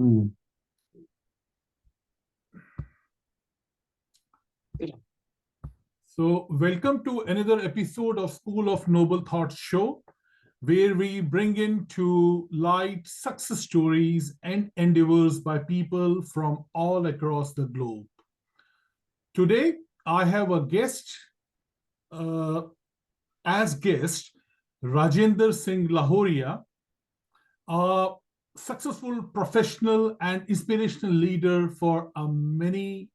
Mm. So, welcome to another episode of School of Noble Thoughts show, where we bring into light success stories and endeavors by people from all across the globe. Today, I have a guest, uh, as guest, Rajender Singh Lahauria, a successful professional and inspirational leader for many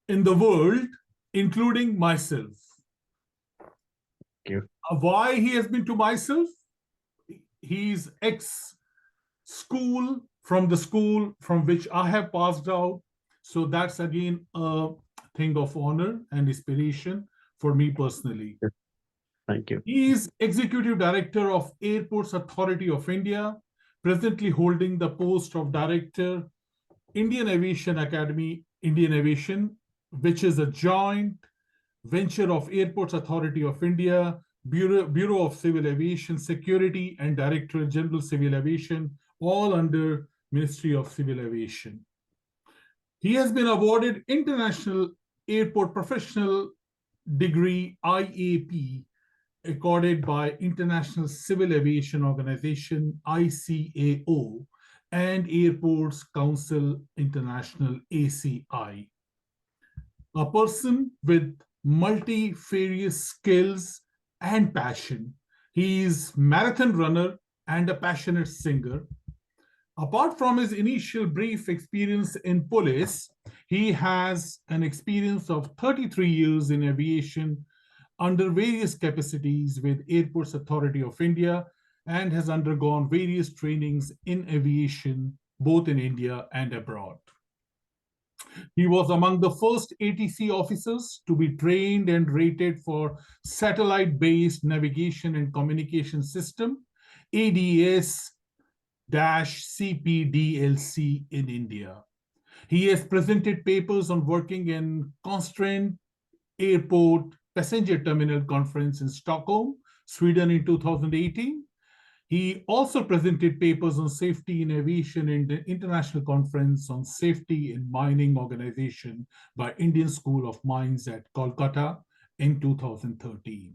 in the world, including myself. Thank you. Why he has been to myself? He's ex-school from the school from which I have passed out. So that's again a thing of honor and inspiration for me personally. Thank you. He is Executive Director of Airports Authority of India, presently holding the post of Director, Indian Aviation Academy, Indian Aviation, which is a joint venture of Airports Authority of India, Bureau of Civil Aviation Security, and Directorate General Civil Aviation, all under Ministry of Civil Aviation. He has been awarded International Airport Professional Degree IAP, accorded by International Civil Aviation Organization ICAO and Airports Council International ACI. A person with multifarious skills and passion. He is marathon runner and a passionate singer. Apart from his initial brief experience in police, he has an experience of 33 years in aviation under various capacities with Airports Authority of India and has undergone various trainings in aviation, both in India and abroad. He was among the first ATC officers to be trained and rated for satellite-based navigation and communication system, ADS-CPDLC in India. He has presented papers on working in Constraint Airport Passenger Terminal Conference in Stockholm, Sweden in 2018. He also presented papers on safety in aviation in the International Conference on Safety in Mining Organization by Indian School of Mines at Kolkata in 2013.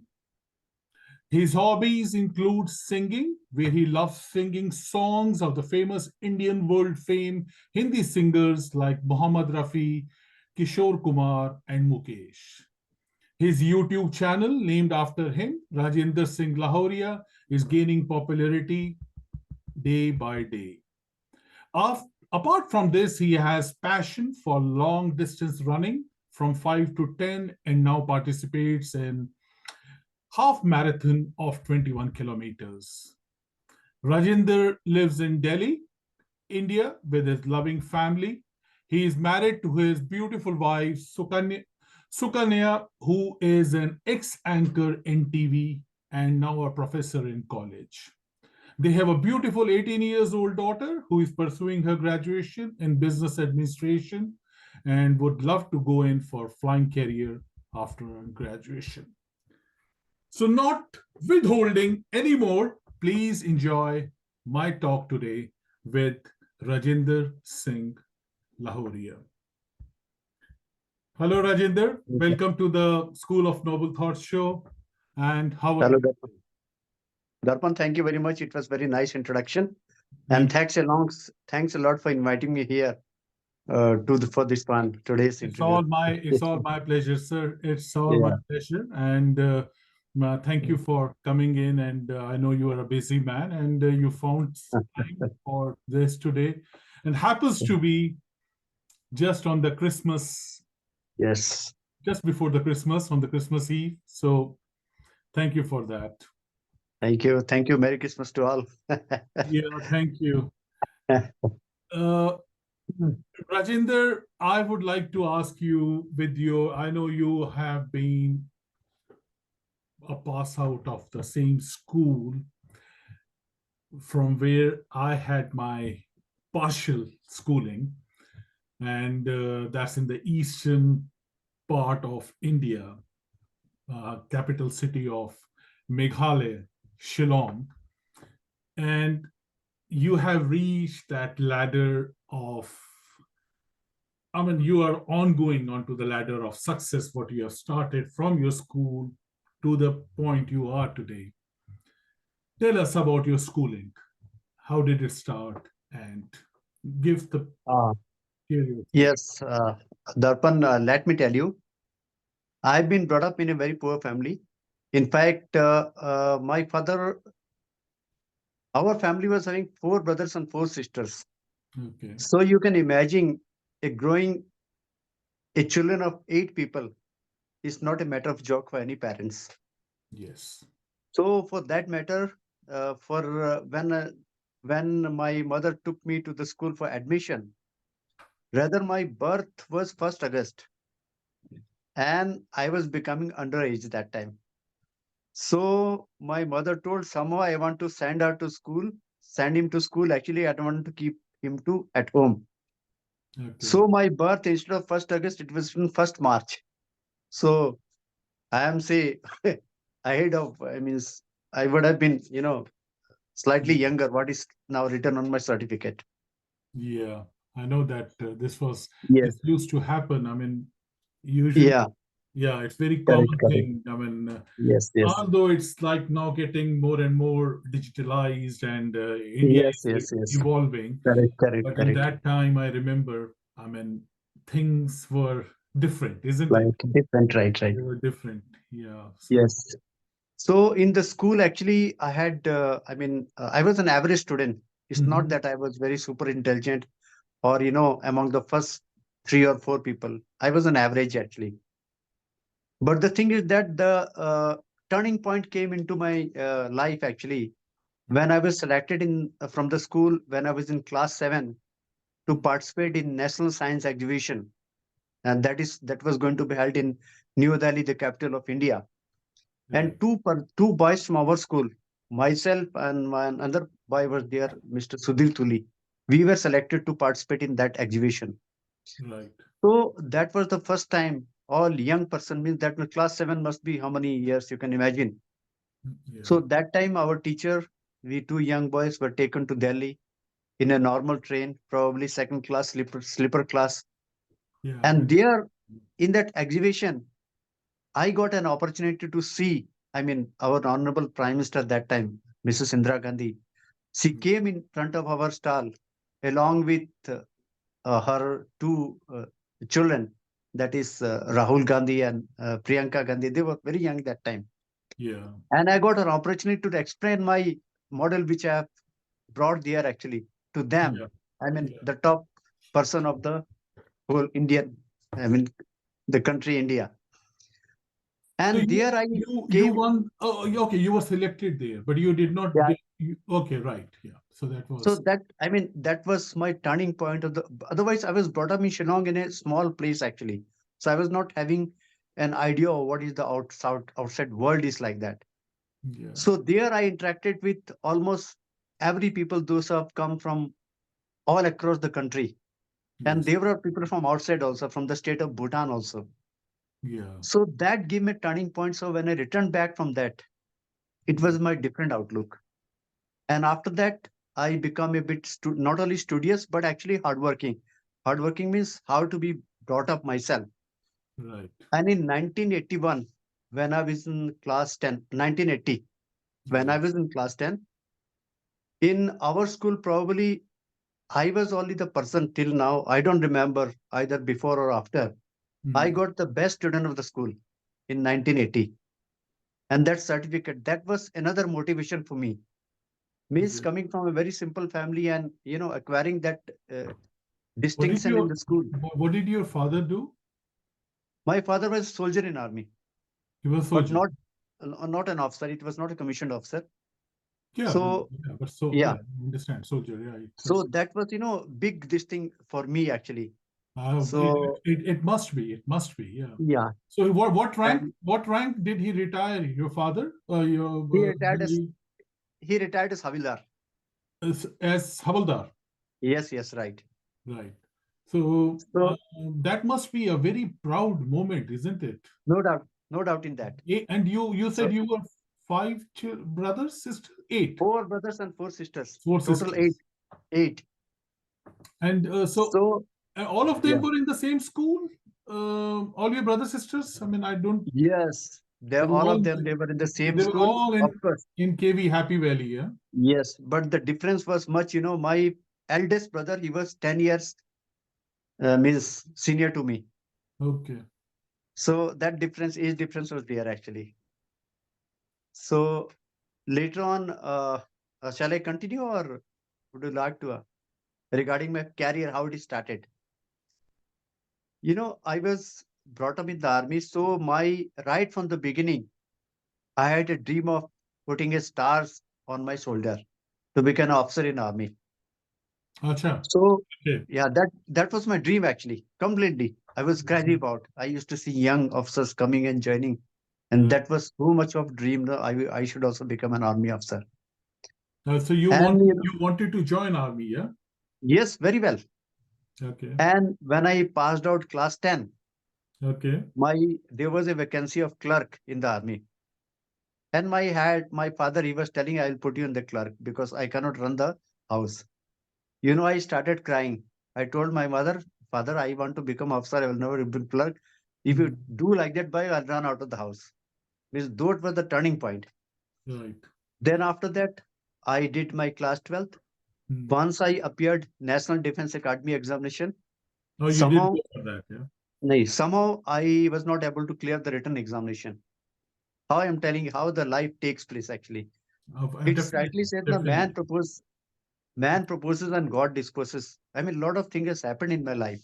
His hobbies include singing, where he loves singing songs of the famous Indian world fame Hindi singers like Mohammad Rafi, Kishore Kumar, and Mukesh. His YouTube channel, named after him, Rajender Singh Lahauria, is gaining popularity day by day. Apart from this, he has passion for long distance running from 5 to 10 and now participates in half marathon of 21 kilometers. Rajender lives in Delhi, India, with his loving family. He is married to his beautiful wife, Sukanya, who is an ex-anchor in TV and now a professor in college. They have a beautiful 18 years old daughter who is pursuing her graduation in business administration and would love to go in for flying career after graduation. So not withholding anymore, please enjoy my talk today with Rajender Singh Lahauria. Hello, Rajender. Welcome to the School of Noble Thoughts show. And how are Hello, you? Darpan. Darpan, thank you very much. It was very nice introduction. And thanks a lot for inviting me here for this one today's It's interview. all my pleasure, sir. It's all Yeah. my pleasure. And thank you for coming in. And I know you are a busy man and you found time for this today. And happens to be just on the Christmas, Yes. just before the Christmas, on the Christmas Eve. So thank you for that. Thank you. Thank you. Merry Christmas to all. Yeah, thank you. Rajender, I would like to ask you I know you have been a pass out of the same school from where I had my partial schooling, and that's in the eastern part of India, capital city of Meghalaya, Shillong. And you have reached that ladder of, I mean, you are ongoing onto the ladder of success, what you have started from your school to the point you are today. Tell us about your schooling. How did it start? And give the Uh, share your story. yes, Darpan, let me tell you, I've been brought up in a very poor family. In fact, my father, our family was having four brothers and four sisters. Okay. So you can imagine a growing a children of eight people is not a matter of joke for any parents. Yes. So for that matter, for when my mother took me to the school for admission, rather my birth was 1st August, and I was becoming underage that time. So my mother told somehow I want to send her to school, send him to school. Actually, I don't want to keep him to at home. Okay. So my birth instead of 1st August, it was in 1st March. So I am say ahead of. I mean, I would have been slightly younger. What is now written on my certificate? Yeah. I know that Yes. this used to happen. I mean, usually, Yeah. yeah, it's very Correct. common Correct. thing. I mean, Yes. Yes. although it's like now getting more and more digitalized and India Yes. is Yes. Yes. evolving, Correct. Correct. but in Correct. that time, I remember, I mean, things were different, isn't it? Like different. Right. Right. They were different. Yeah. So, Yes. So in the school, actually, I had, I was an average student. It's not mhm, that I was very super intelligent or, among the first three or four people. I was an average actually. But the thing is that the turning point came into my life actually when I was selected in from the school when I was in class 7 to participate in National Science Exhibition. And that was going to be held in New Delhi, the capital of India. right, And two boys from our school, myself and my another boy was there, Mr. Sudhir Tuli. We were selected to participate in that exhibition. right. So that was the first time all young person means that was class 7 must be how many years you can imagine. Yeah. So that time our teacher, we two young boys were taken to Delhi in a normal train, probably second class sleeper class. Yeah. I And mean, there in that exhibition, I got an opportunity to see, our honorable Prime Minister that time, Mrs. Indira Gandhi. She came in front of our stall along with her two children, that is Rahul Gandhi and Priyanka Gandhi. They were very young that time. yeah. And I got an opportunity to explain my model, which I have brought there actually to them. Yeah. Yeah. The top person of the whole Indian, I mean, the country India. So And there I you came. won. Oh, okay. You were selected there, but you did not. Yeah. Okay, right. Yeah. So that So was. that was my turning point of the. Otherwise, I was brought up in Shillong in a small place actually. So I was not having an idea of what is the outside world is like that. Yeah. So there I interacted with almost every people. Those have come from all across the country, and Yes. there were people from outside also, from the state of Bhutan also. Yeah. So that gave me a turning point. So when I returned back from that, it Yeah. was my different outlook. And after that, I become a bit not only studious but actually hardworking. Hardworking means how to be brought up myself. Right. And in 1981, when I was in class 10, 1980, when I Yeah. was in class 10, in our school, probably I was only the person till now. I don't remember either before or after. I Mm. got the best student of the school in 1980. And that certificate, that was another motivation for me. Means Yeah. coming from a very simple family and, acquiring that uh, What did distinction in your the school. What did your father do? My father was a soldier in army, He was a but soldier. not an officer. It was not a commissioned officer. Yeah. So Yeah. But so yeah, yeah, I understand. Soldier. Yeah. It so was. that was big this thing for me actually. It, So it it must be. It must be. Yeah. yeah, So what rank and what rank did he retire? Your father? he Your retired as he retired as Havildar. as Havaldar. Yes, yes, right. Right. So So that must be a very proud moment, isn't it? no doubt in that. And you said So you were five brothers, sisters, eight, four brothers and four sisters, four total eight. sisters. 8. And So all of them yeah, were in the same school. All your brothers sisters. I mean, I don't. yes, they They were all all of them, they were in the same they were school, all of course. in KV Happy Valley. Yeah. Yes, but the difference was much. My eldest brother, he was 10 years means senior to me. Okay. So that difference, age difference was there actually. So later on, shall I continue or would you like to regarding my career, how it started? I was brought up in the army, so my right from the beginning, I had a dream of putting a stars on my shoulder to become an officer in army. Acha. So Okay. yeah, that was my dream actually, completely. I was crazy about. I used to see young officers coming and joining, and Yeah. that was so much of dream that I should also become an army officer. So you And wanted to join army, yeah? yes, very well. Okay. And when I passed out class 10, Okay. there was a vacancy of clerk in the army. And my father, he was telling, I'll put you in the clerk because I cannot run the house. I started crying. I told my mother, Father, I want to become officer. I will never become clerk. If you Mm, do like that, boy, I'll run out of the house. Means that was the turning point. right. Then after that, I did my class 12th. Mm. Once I appeared National Defense Academy examination, Oh, you did somehow, go for that, yeah? somehow I was not able to clear the written examination. How I am telling you how the life takes place actually. It's rightly Definitely, said the definitely. man proposes and God disposes. I mean, a lot of things has happened in my life.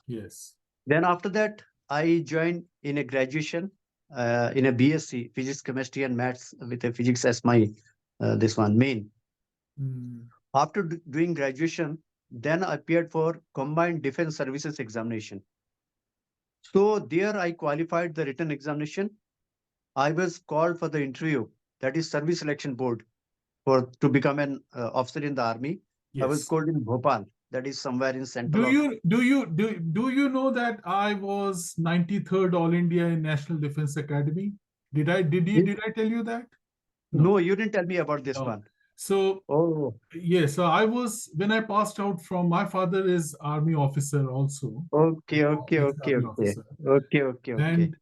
Yes. Then after that, I joined in a graduation in a BSc, physics, chemistry, and maths with a physics as my this one main. Mm. After doing graduation, then I appeared for combined defense services examination. So there I qualified the written examination. I was called for the interview, that is service selection board, for to become an officer in the army. I was Yes. called in Bhopal, that is somewhere in Do central of. you know that I was 93rd All India in National Defense Academy? Did I tell you that? No. No, you didn't tell me about this No. one. So Oh, yes, so I was when I passed out from my father is army officer also, okay, okay, okay, ex-army okay, officer, okay, okay, okay. and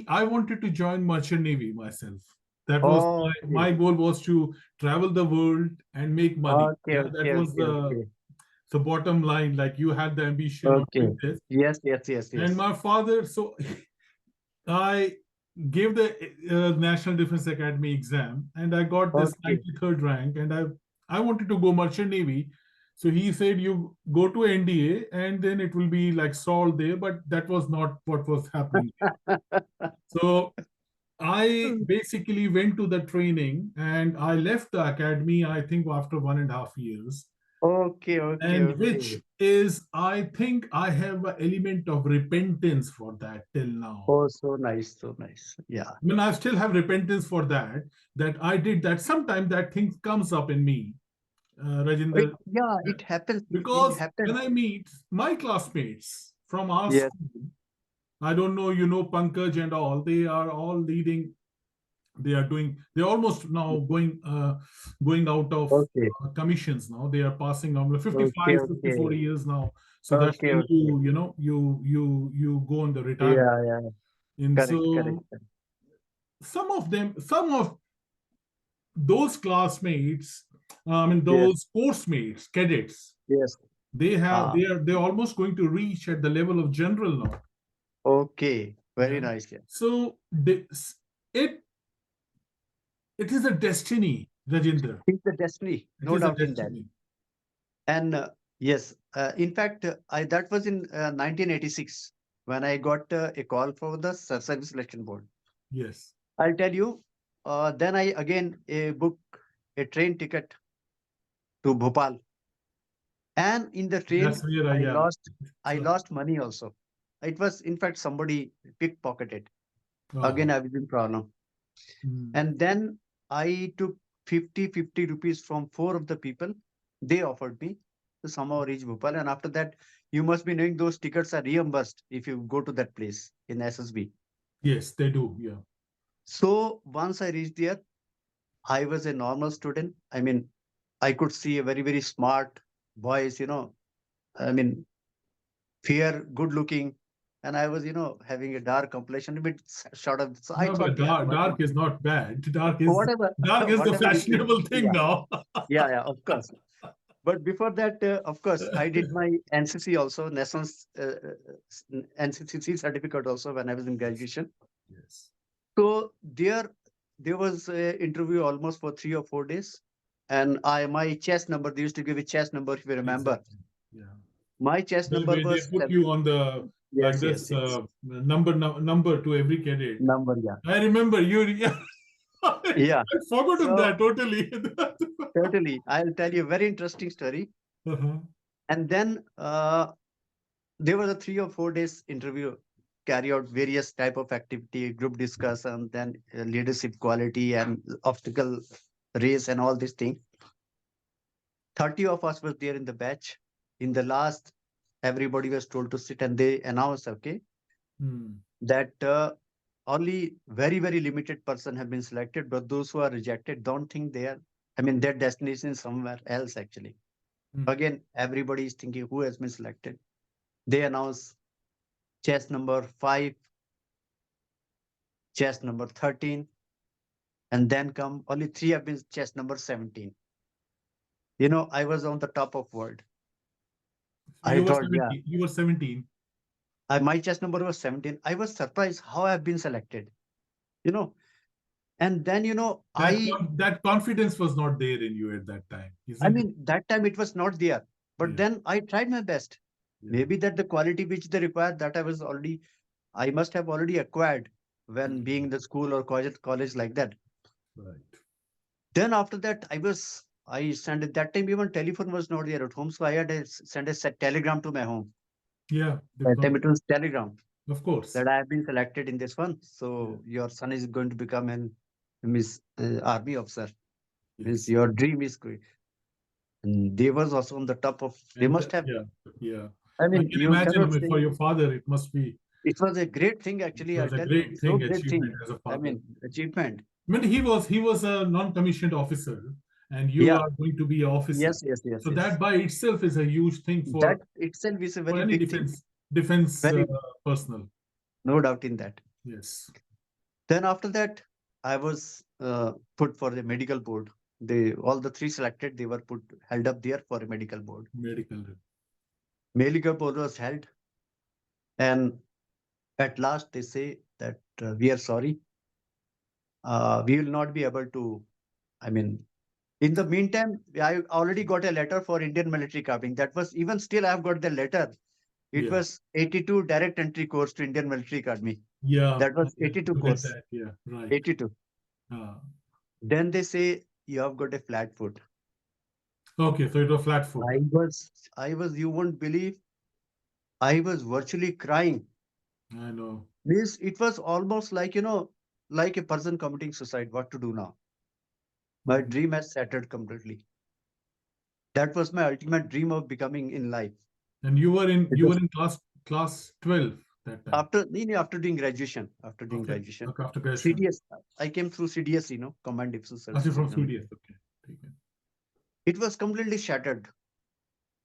I wanted to join merchant navy myself. That was Okay, my goal was to travel the world and make money. okay, Yeah, that okay, was okay, okay, the bottom line. Like you had the ambition of okay. doing this, Yes, yes, yes, and yes. my father. So I gave the National Defense Academy exam, and I got this Okay. 93rd rank, and I wanted to go merchant navy. So he said, "You go to NDA, and then it will be like solved there." But that was not what was happening. So I basically went to the training, and I left the academy. I think after 1.5 years, Okay, okay, and which okay. is I think I have an element of repentance for that till now. Oh, so nice, so nice. Yeah. I mean, I still have repentance for that, that I did that. Sometimes that thing comes up in me, Rajender, Yeah, it happens. It because happens. when I meet my classmates from our Yes. school, I don't know, Pankaj and all, they are all leading. They're almost now going out of Okay, commissions now. They are passing on okay, 55, okay, 54 years now. So that's okay, when okay. you go on the retirement. Yeah, yeah. And Correct, correct, so correct. some of those classmates, I mean Yes, those course mates, cadets, yes. Ah, they're almost going to reach at the level of general now. okay. Very Yeah. nice. Yeah. So it it is a destiny, Rajendra. It's the destiny, It no is a doubt in that. destiny. And yes, in fact, I that was in 1986 when I got a call for the service selection board. Yes. I'll tell you. Then I again book a train ticket to Bhopal, and in the That's train where I yeah. lost I So, lost money also. It was in fact somebody pickpocketed. Again, oh, I was in problem, mm, and then I took 50 rupees from four of the people. They offered me to somehow reach Bhopal, and after that, you must be knowing those tickets are reimbursed if you go to that place in SSB. yes, they do. Yeah. So once I reached there, I was a normal student. I mean, I could see a very, very smart. boys, I mean, fair, good looking. And I was, having a dark complexion, a bit short of. So I No, but thought, yeah, dark is not bad. whatever, Dark is the whatever it is. fashionable thing Yeah, now. yeah, of course. But before that, of course, I did my NCC also, National NCC certificate also when I was in Yes, graduation. yes, So there was a interview almost for 3 or 4 days, and my chest number. They used to give a chest number if you remember. exactly. Yeah. My chest number They was put you on the like yes, yes, this yes. number to every cadet. Number, yeah, I remember you. Yeah, I yeah. forgotten So that totally. totally, I'll tell you a very interesting story. Uh-huh. And then there was a 3 or 4 days interview, carry out various type of activity, group discussion, then leadership quality and obstacle race and all these things. 30 of us was there in the batch. In the last, everybody was told to sit, and they announced, okay, Hmm. that only very, very limited person have been selected, but those who are rejected don't think they are, I mean, their destination is somewhere else actually. Hmm. Again, everybody is thinking who has been selected. They announce chest number 5, chest number 13, and then come only 3 have been chest number 17. I was on the top of world. So I you were thought, yeah, 17. You were 17. my chest number was 17. I was surprised how I've been selected, you know. And then, That confidence was not there in you at that time, I isn't it? mean, that time it was not there, but Yeah, then I tried my best. yeah. Maybe that the quality which they require that I must have already acquired when being Mhm. in the school or college like that. Right. Then after that, I sent at that time even telephone was not there at home, so I had to send a telegram to my home. Yeah, That time diplomacy. it was telegram Of course. that I have been selected in this one. Yeah. So your son is going to become an Miss Army officer. Means Yes. your dream is great. And they was also on the top of. They And must have. yeah, yeah. I I mean, can you imagine, I cannot mean, say for your father, it must be, it was a great thing. it Actually, I was a tell you, great so thing, great achievement thing. as a I father. mean, achievement. I mean, he was a non-commissioned officer, and you Yeah. are going to be an officer. Yes. Yes. Yes. So Yes. that by itself is a huge thing That itself is a for very any big thing. defense Very personnel. no doubt in that. Yes, Then after that, I was put for the medical board. They all the 3 selected. They were put held up there for a medical board. medical. Medical board was held, and at last they say that we are sorry. We will not be able to. I mean, in the meantime, I already got a letter for Indian military cabin. That was even still I have got the letter. It Yeah, was 82 direct entry course to Indian military academy. yeah. That was Okay, 82 look at course. that. Yeah, right. 82. Uh, Then they say you have got a flat foot. okay, so it was flat foot. You won't believe, I was virtually crying. I know. Means it was almost like, like a person committing suicide. What to do now? My Mhm. dream has shattered completely. That was my ultimate dream of becoming in life. And It you were was in class 12 that time. after doing graduation. After doing Okay, graduation, okay, after graduation. CDS. I came through CDS, Command Diffusion Actually, Services from Examination. CDS. Okay, okay. It was completely shattered.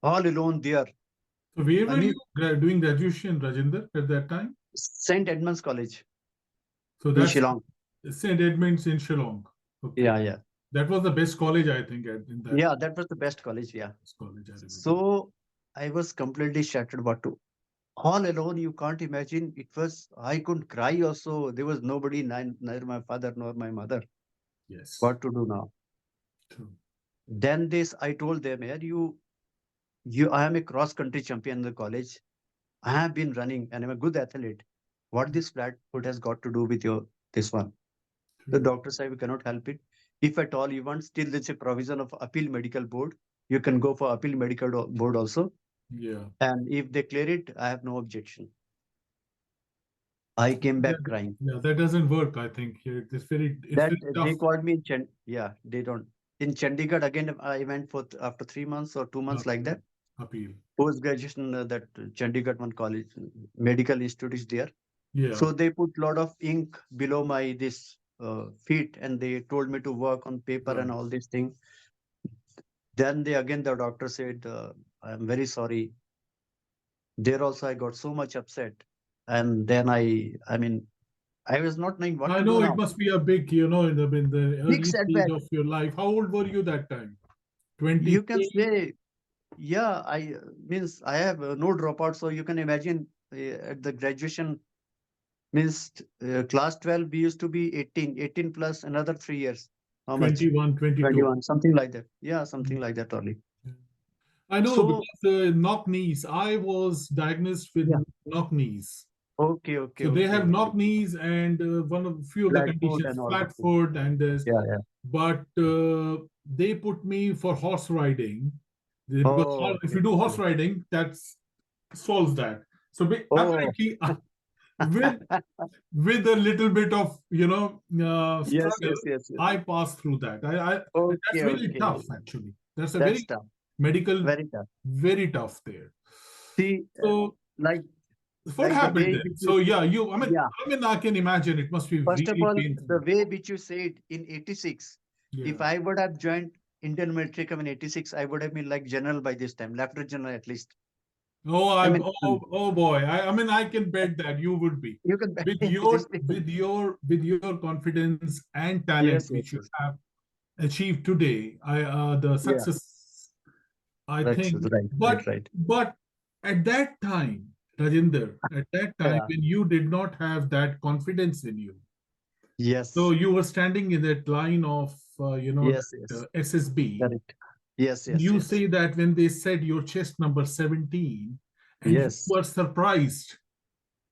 All alone there. So where I were you mean, doing graduation, Rajender, at that time? St. Edmund's College So in that's Shillong. St. Edmunds in Shillong. Okay, Yeah, yeah. that was the best college, I think, in that Yeah, that was the best college. Yeah. college. I remember. So I was completely shattered. What to all alone? You can't imagine. It was I couldn't cry. Also, there was nobody, neither my father nor my mother. Yes, What to do now? true. Then this, I told them, yeah, I am a cross country champion in the college. I have been running and I'm a good athlete. What this flat foot has got to do with your this one? The True. doctor said we cannot help it. If at all you want, still there's a provision of appeal medical board. You can go for appeal medical board also. Yeah. And if they clear it, I have no objection. I came Yeah, back crying. yeah, that doesn't work, I think. It's That very they tough called me in yeah, they don't. In Chandigarh again, I went for after 3 months or 2 months like that. appeal. Post graduation, that Chandigarh one college, medical institute is there. Yeah. So they put lot of ink below my this feet, and they told me to work on paper and Right. all these things. Then the doctor said, I'm very sorry. There also I got so much upset. And then I mean, I was not knowing what I to do know it now. must be a big, in the Big early stage setback. of your life. How old were you that time? 20? You can say, yeah, I means I have no dropout. So you can imagine at the graduation means class 12, we used to be 18 plus another 3 years. How much? 21, 22. 21, something like that. Yeah, something like that only. I know So, because knock knees. I was diagnosed with yeah, knock knees. okay, okay, So they okay, have okay. knock knees and one of few of the Flat foot conditions, and all the flat things. foot and this. Yeah, yeah. But they put me for horse riding because Oh, if okay, you do horse okay. riding, that solves that. So Oh, apparently, with with a little bit of yes, struggle, yes, yes, yes. I passed through that. That's Okay, really okay. tough actually. That's a That's very tough. medical, Very tough. very tough there. See, So like what the happened way then? which you, So yeah, you. I mean, yeah. I can imagine it must be First of really all, painful. the way which you said in 86, if Yeah. I would have joined Indian military come in 86, I would have been like general by this time, lieutenant general at least. I mean, Oh boy. I mean, I can bet that you would be you can with this your thing. confidence and talent Yes, yes, which you yes. have achieved today. The Yeah, success, I that's think. right, right, right. But at that time, Rajinder, at that time Yeah. when you did not have that confidence in you, so Yes, you were standing in that line of yes, yes. SSB. Correct. Yes, yes, You yes. say that when they said your chest number 17, and you Yes. were surprised.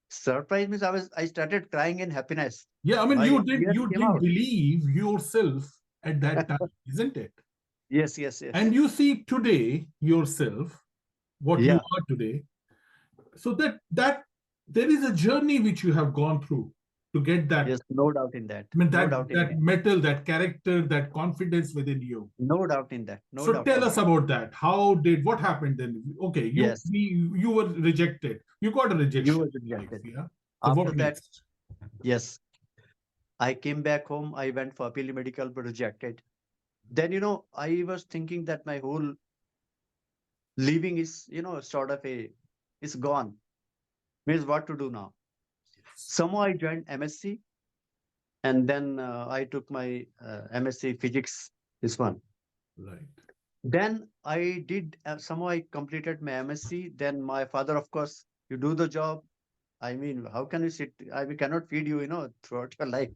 Surprise means I started crying in happiness. Yeah, I mean, My tears you came didn't out. believe yourself at that time, isn't it? Yes, yes, And yes. you see today yourself, what you Yeah. are today. So that there is a journey which you have gone through to get that. Yes, no doubt in that. I mean, No that doubt in that that. metal, that character, that confidence within you. No doubt in that. No So doubt tell in us that. about that. What happened then? Okay, Yes, you were rejected. You got a you rejection was in life, rejected. yeah. So After what that, next? yes, I came back home. I went for appeal medical, but rejected. Then, I was thinking that my whole living is, sort of is gone. Means what to do now? Somehow I joined MSc, and then I took my MSc physics, this one. Right. Then I did, somehow I completed my MSc. Then my father, of course, you do the job. I mean, how can you sit? We cannot feed you, throughout your life.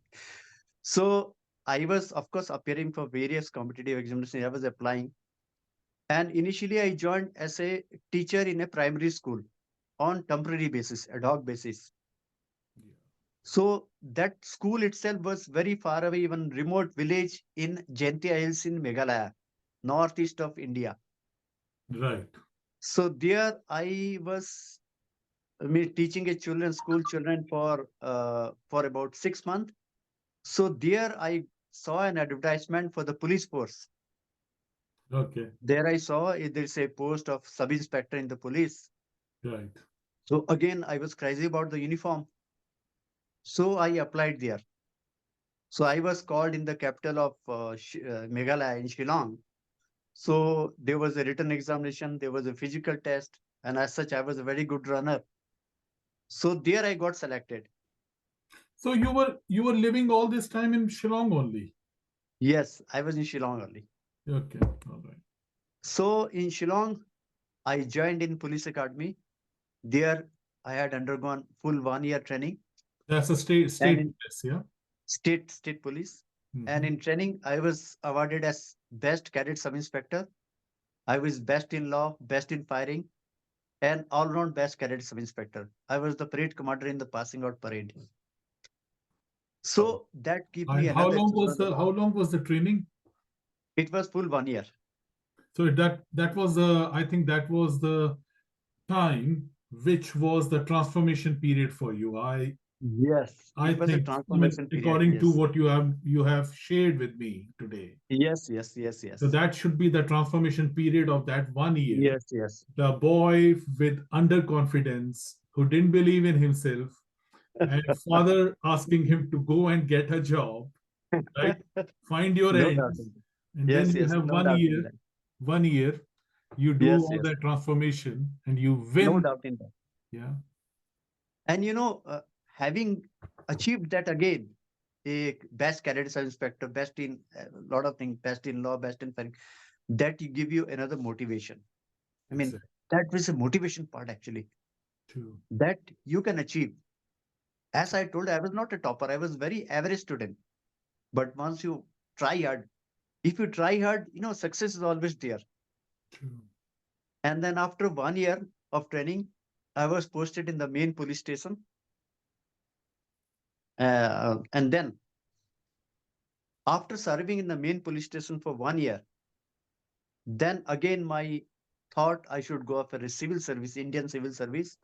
So I was, of course, appearing for various competitive examinations. I was applying. And initially, I joined as a teacher in a primary school on temporary basis, ad hoc basis. So that school itself was very far away, even remote village in Jaintia Hills in Meghalaya, northeast of India. Right. So there I was, teaching a school children for about 6 months. So there I saw an advertisement for the police force. Okay. There I saw there's a post of sub inspector in the police. Right. So again, I was crazy about the uniform. So I applied there. So I was called in the capital of Meghalaya in Shillong. So there was a written examination, there was a physical test, and as such, I was a very good runner. So there I got selected. So you were living all this time in Shillong only. Yes, I was in Shillong only. Okay. All right. So in Shillong, I joined in police academy. There I had undergone full 1 year training That's a state and in police, yeah. state police. And Hmm. in training, I was awarded as best cadet sub inspector. I was best in law, best in firing, and all round best cadet sub inspector. I was the parade commander in the passing out parade. Oh. So that gave me And another exposure. how long was the training? It was full 1 year. So that was the I think that was the time which was the transformation period for you. Yes, I it was a think, I mean, transformation period. according to Yes, what you have shared with me today. yes, yes, yes, So yes, that should be the transformation period of that 1 year. yes, yes. The boy with underconfidence who didn't believe in himself, and father asking him to go and get a job, right? Find your No doubt ends, in that. and then Yes, you yes, have no one doubt in year, that. 1 year, you do Yes, all yes. that transformation and you No win. doubt in that. Yeah. And having achieved that again, a best cadet sub inspector, best in a lot of things, best in law, best in firing, that you give you another motivation. I mean, Exactly. that was a motivation part actually True. that you can achieve. As I told, I was not a topper. I was very average student. But once you try hard, if you try hard, success is always there. True. And then after 1 year of training, I was posted in the main police station. And then after serving in the main police station for 1 year, then again my thought I should go for a civil service, Indian civil service,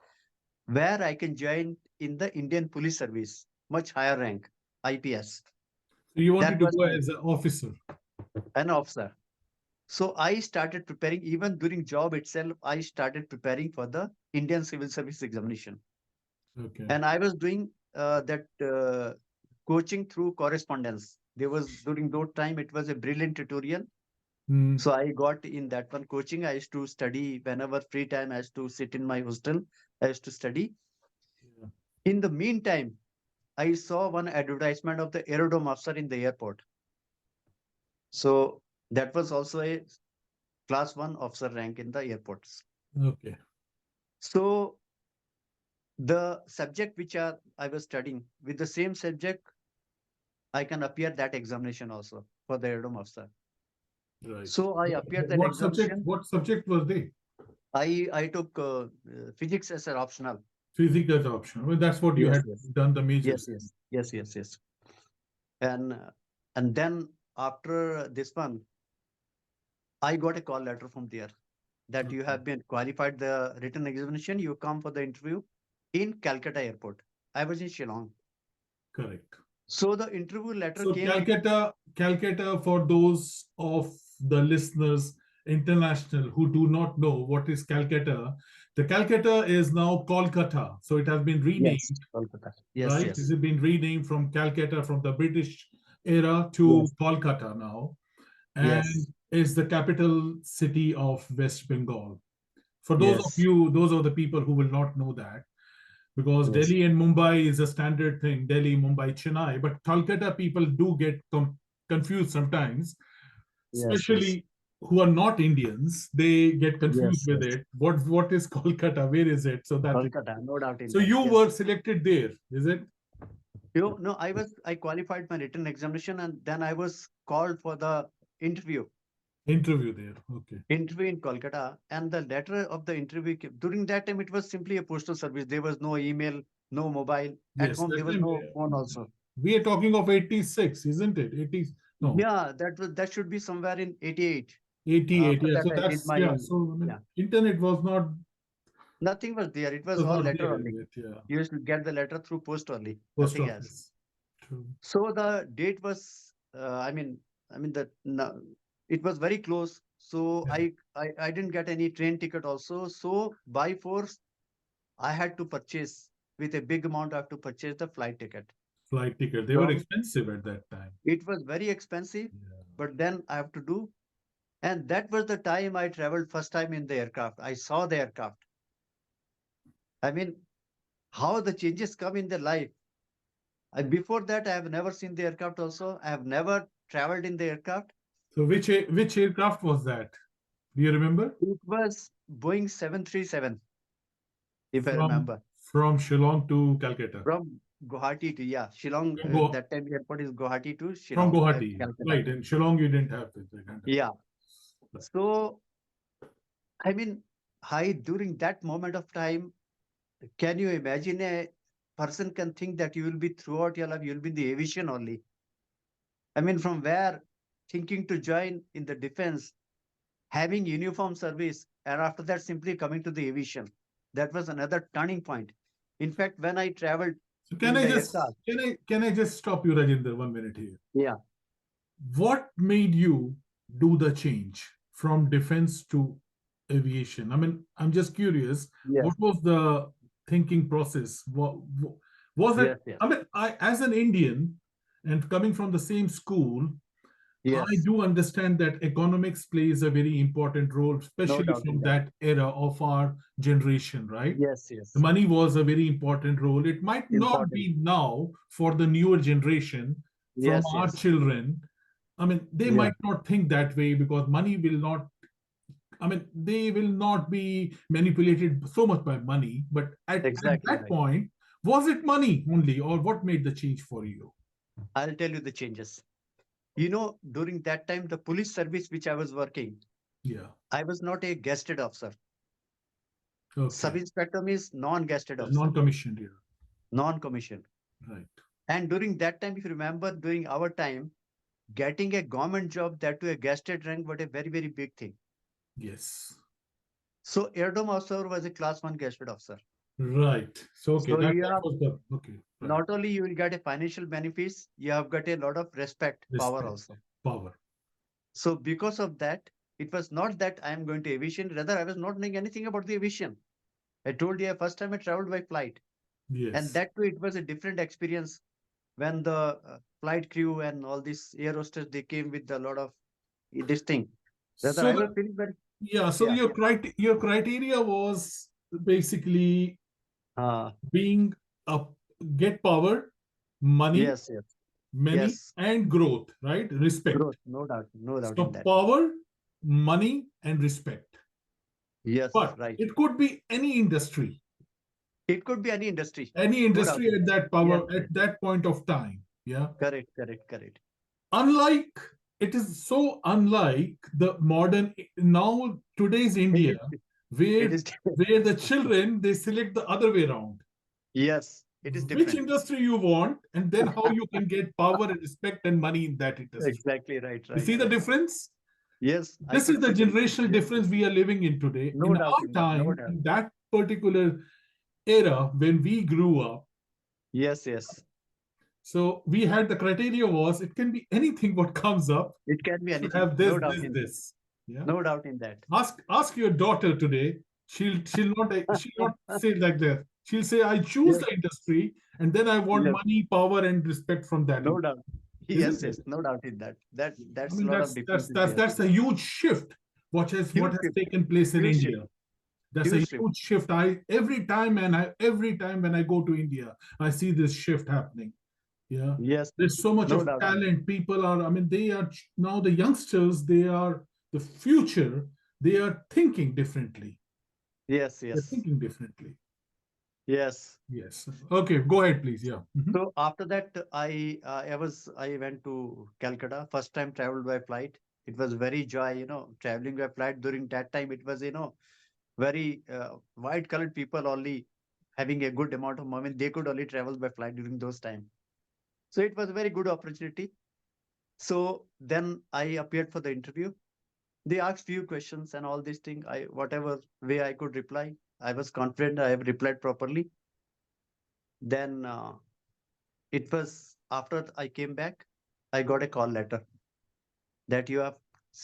where I can join in the Indian police service, much higher rank, IPS. So you wanted That to was go my as an officer. an officer. So I started preparing, even during job itself, I started preparing for the Indian civil service examination. Okay. And I was doing that coaching through correspondence. There was during that time, it was a brilliant tutorial. Hmm. So I got in that one coaching. I used to study whenever free time. I used to sit in my hostel. I used to study. Yeah. In the meantime, I saw one advertisement of the aerodrome officer in the airport. So that was also a class one officer rank in the airports. Okay. So the subject which I was studying with the same subject, I can appear that examination also for the aerodrome officer. Right. So I appeared that What subject? examination. What subject was they? I took physics as an optional. Physics as option. Well, that's what you Yes, had yes, done the majors. yes, yes, yes, yes, yes. And and then after this one, I got a call letter from there that you Okay. have been qualified the written examination. You come for the interview in Calcutta airport. I was in Shillong. Correct. So the interview letter So came. Calcutta, for those of the listeners international who do not know what is Calcutta, the Calcutta is now Kolkata. So it has been Yes, renamed, Kolkata. Yes, right? It yes, has been renamed from Calcutta from the British era to yes, Kolkata now, and yes, is the capital city of West Bengal. For those of yes, you, those are the people who will not know that, because yes, Delhi and Mumbai is a standard thing, Delhi, Mumbai, Chennai, but Calcutta people do get confused sometimes, yes, yes, especially who are not Indians. They get confused yes, with yes. it. What is Kolkata? Where is it? So that. Kolkata, no doubt in So that. you Yes. were selected there, is it? No, I qualified my written examination and then I was called for the interview. Interview there. Okay. Interview in Kolkata, and the letter of the interview during that time it was simply a postal service. There was no email, no mobile at Yes, home. There that was time no phone also. we are talking of 86, isn't it? 80, no, Yeah, that should be somewhere in 88. 88. After Yeah. that, So I did that's, my yeah. So I mean, yeah. internet Nothing was there. It was was all not letter there only. yet. Yeah. You used to get the letter through post only. Post Nothing else. office. True. So the date was. I mean that no, it was very close. So Yeah. I didn't get any train ticket also. So by force I had to purchase with a big amount. I have to purchase the flight ticket. Flight ticket. They were From expensive at that time. it was very expensive, Yeah. but then I have to do. And that was the time I traveled first time in the aircraft. I saw the aircraft. I mean, how the changes come in their life. Before that, I have never seen the aircraft also. I have never traveled in the aircraft. So which aircraft was that? Do you remember? It was Boeing 737, if I From remember, from Shillong to Calcutta. from Guwahati to, yeah, Shillong. From, Go- That time airport is Guwahati to from Shillong, Guwahati. Calcutta. Right. And Shillong you didn't have it. I understand. Yeah. Right. So, I mean, during that moment of time, can you imagine a person can think that you will be throughout your life, you will be in the aviation only. I mean, from where thinking to join in the defense, having uniform service, and after that simply coming to the aviation. That was another turning point. In fact, when I traveled So in the aircraft, can I just stop you, Rajender, 1 minute here? yeah, What made you do the change from defense to aviation? I mean, I'm just curious, yes, what was the thinking process? Was it, yes, yes, I mean, I, as an Indian and coming from the same school, I Yes. do understand that economics plays a very important role, No especially doubt in from that. that era of our generation, right? Yes. The Yes. money was a very important role. It might not Important. be now for the newer generation, from Yes. our Yes. children. I mean, they Yeah. might not think that way because money will not, I mean, they will not be manipulated so much by money. But at Exactly that right. point, was it money only, or what made the change for you? I'll tell you the changes. During that time, the police service which I was working, Yeah. I was not a guested officer. Sub Okay. inspector means non-guested officer, Non-commissioned. Yeah. non-commissioned. Right. And during that time, if you remember, during our time, getting a government job that to a guested rank was a very, very big thing. Yes. So airdom officer was a class one guested officer. Right. So okay, So that you that have was the okay. Right. not only you will get a financial benefits, you have got a lot of respect, power Respect, also. power. So because of that, it was not that I am going to aviation. Rather, I was not knowing anything about the aviation. I told you first time I traveled by flight, and Yes. that too it was a different experience when the flight crew and all these air hostess they came with a lot of this thing. Rather, So I the was feeling very yeah. So yeah yeah. your criteria was basically Uh, being a get power, money, yes yes money, yes. and growth. Right. Respect. Growth, no doubt in So that. power, money, and respect. Yes, But right. it could be It could be any no doubt industry in at that. that Yes power yes. at that point of time. Yeah. Correct. Unlike, it is so unlike the modern, now today's It India, is it where is the children they select the other way around, yes. It is which different. industry you want, and then how you can get power and respect and money in that industry. Exactly right, You see the right. difference? Yes, I This is could the see the difference. generational Yes, difference we are living in today. no In doubt our in that. No time, doubt. in that particular era when we grew up, Yes, yes. so we had the criteria was it can be anything what comes up. It can be You should anything. have No doubt in that. this. Yeah. No doubt in that. Ask your daughter today. She'll not say like that. She'll say, I choose Yes, the industry and then I want yes. money, power, and respect from that No industry. doubt. Isn't Yes, it? yes. No doubt in that. That I that's a mean, lot of that's differences that's there. that's a huge shift. What Huge has shift. taken place in Huge shift. India. That's a Huge shift. huge shift. Every time when I go to India, I see this shift happening. Yeah. Yes. There's so much No of doubt in that. talent. People are, I mean, they are now the youngsters, they are the future, they are thinking differently. Yes, They're yes. thinking differently. Yes. Yes. Okay, go ahead, please. Yeah. Mhm. So after that, I went to Calcutta. First time traveled by flight. It was very joy, traveling by flight during that time. It was, very white colored people only having a good amount of money. They could only travel by flight during those time. So it was a very good opportunity. So then I appeared for the interview. They asked few questions and all these things. I whatever way I could reply, I was confident I have replied properly. Then it was after I came back, I got a call letter that you have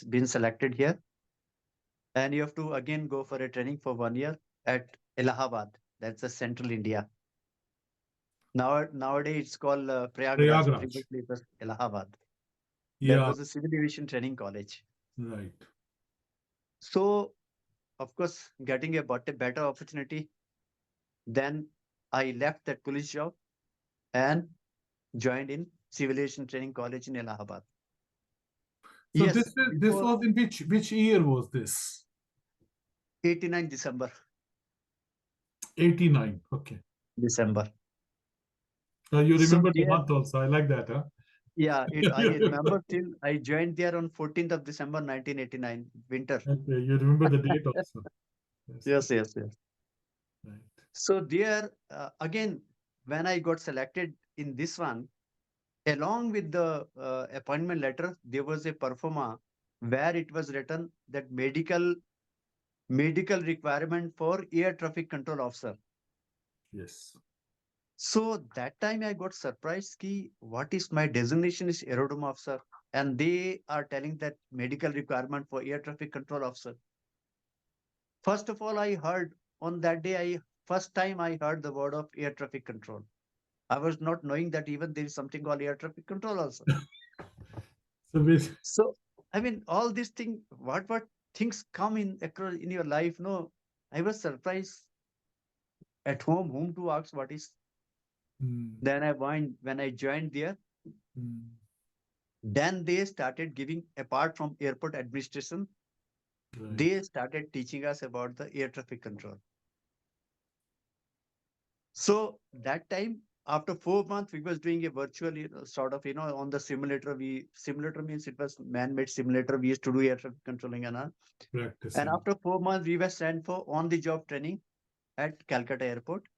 been selected here and you have to again go for a training for 1 year at Allahabad. That's the central India. Nowadays it's called Prayagraj. Prayagraj. Previously it was Allahabad. That Yeah, was a civil aviation training college. right. So of course, getting a better opportunity, then I left that police job and joined in civil aviation training college in Allahabad. So Yes, this before was in which year was this? 89 December. 89. Okay. December. You So remember the there, month also. I like that, huh? yeah, I remember till I joined there on 14th of December 1989, winter. Okay, you remember the date also. Yes. Yes. Right. So there, again, when I got selected in this one, along with the appointment letter, there was a performa where it was written that medical requirement for air traffic control officer. Yes. So that time I got surprised ki what is my designation is aerodrome officer and they are telling that medical requirement for air traffic control officer. First of all, I heard on that day, first time I heard the word of air traffic control. I was not knowing that even there is something called air traffic control also. So which, So I mean, all these things, what things come in across in your life? No, I was surprised at home. Whom to ask what is? mm, Then when I joined there. mm, Then they started giving, apart from airport administration, right, they started teaching us about the air traffic control. So that time, after 4 months, we was doing a virtual, sort of, on the simulator. Simulator means it was man-made simulator. We used to do air traffic controlling and all. And practicing. after 4 months, we were sent for on-the-job training at Calcutta Airport.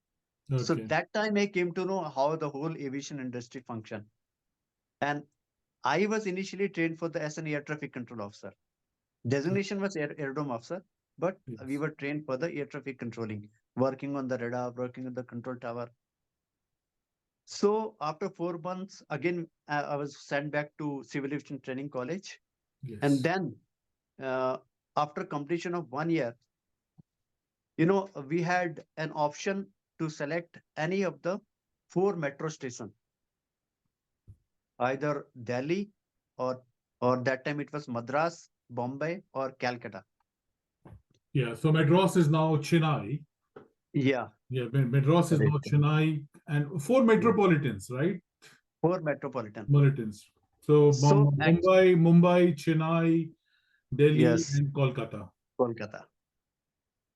So Okay. that time I came to know how the whole aviation industry function. And I was initially trained for the as an air traffic control officer. Designation was aerodrome officer, but we Yes. were trained for the air traffic controlling, working on the radar, working on the control tower. So after 4 months, again, I was sent back to Civil Aviation Training College. And Yes. then uh, after completion of 1 year, we had an option to select any of the four metro stations, either Delhi or that time it was Madras, Bombay, or Calcutta. Yeah. So Madras is now Chennai. Yeah, Yeah. Madras is now correct. Chennai and four Yeah, metropolitans, right? four metropolitan. Metropolitans. So So, Mumbai, Chennai, Delhi, yes, and Kolkata. Kolkata.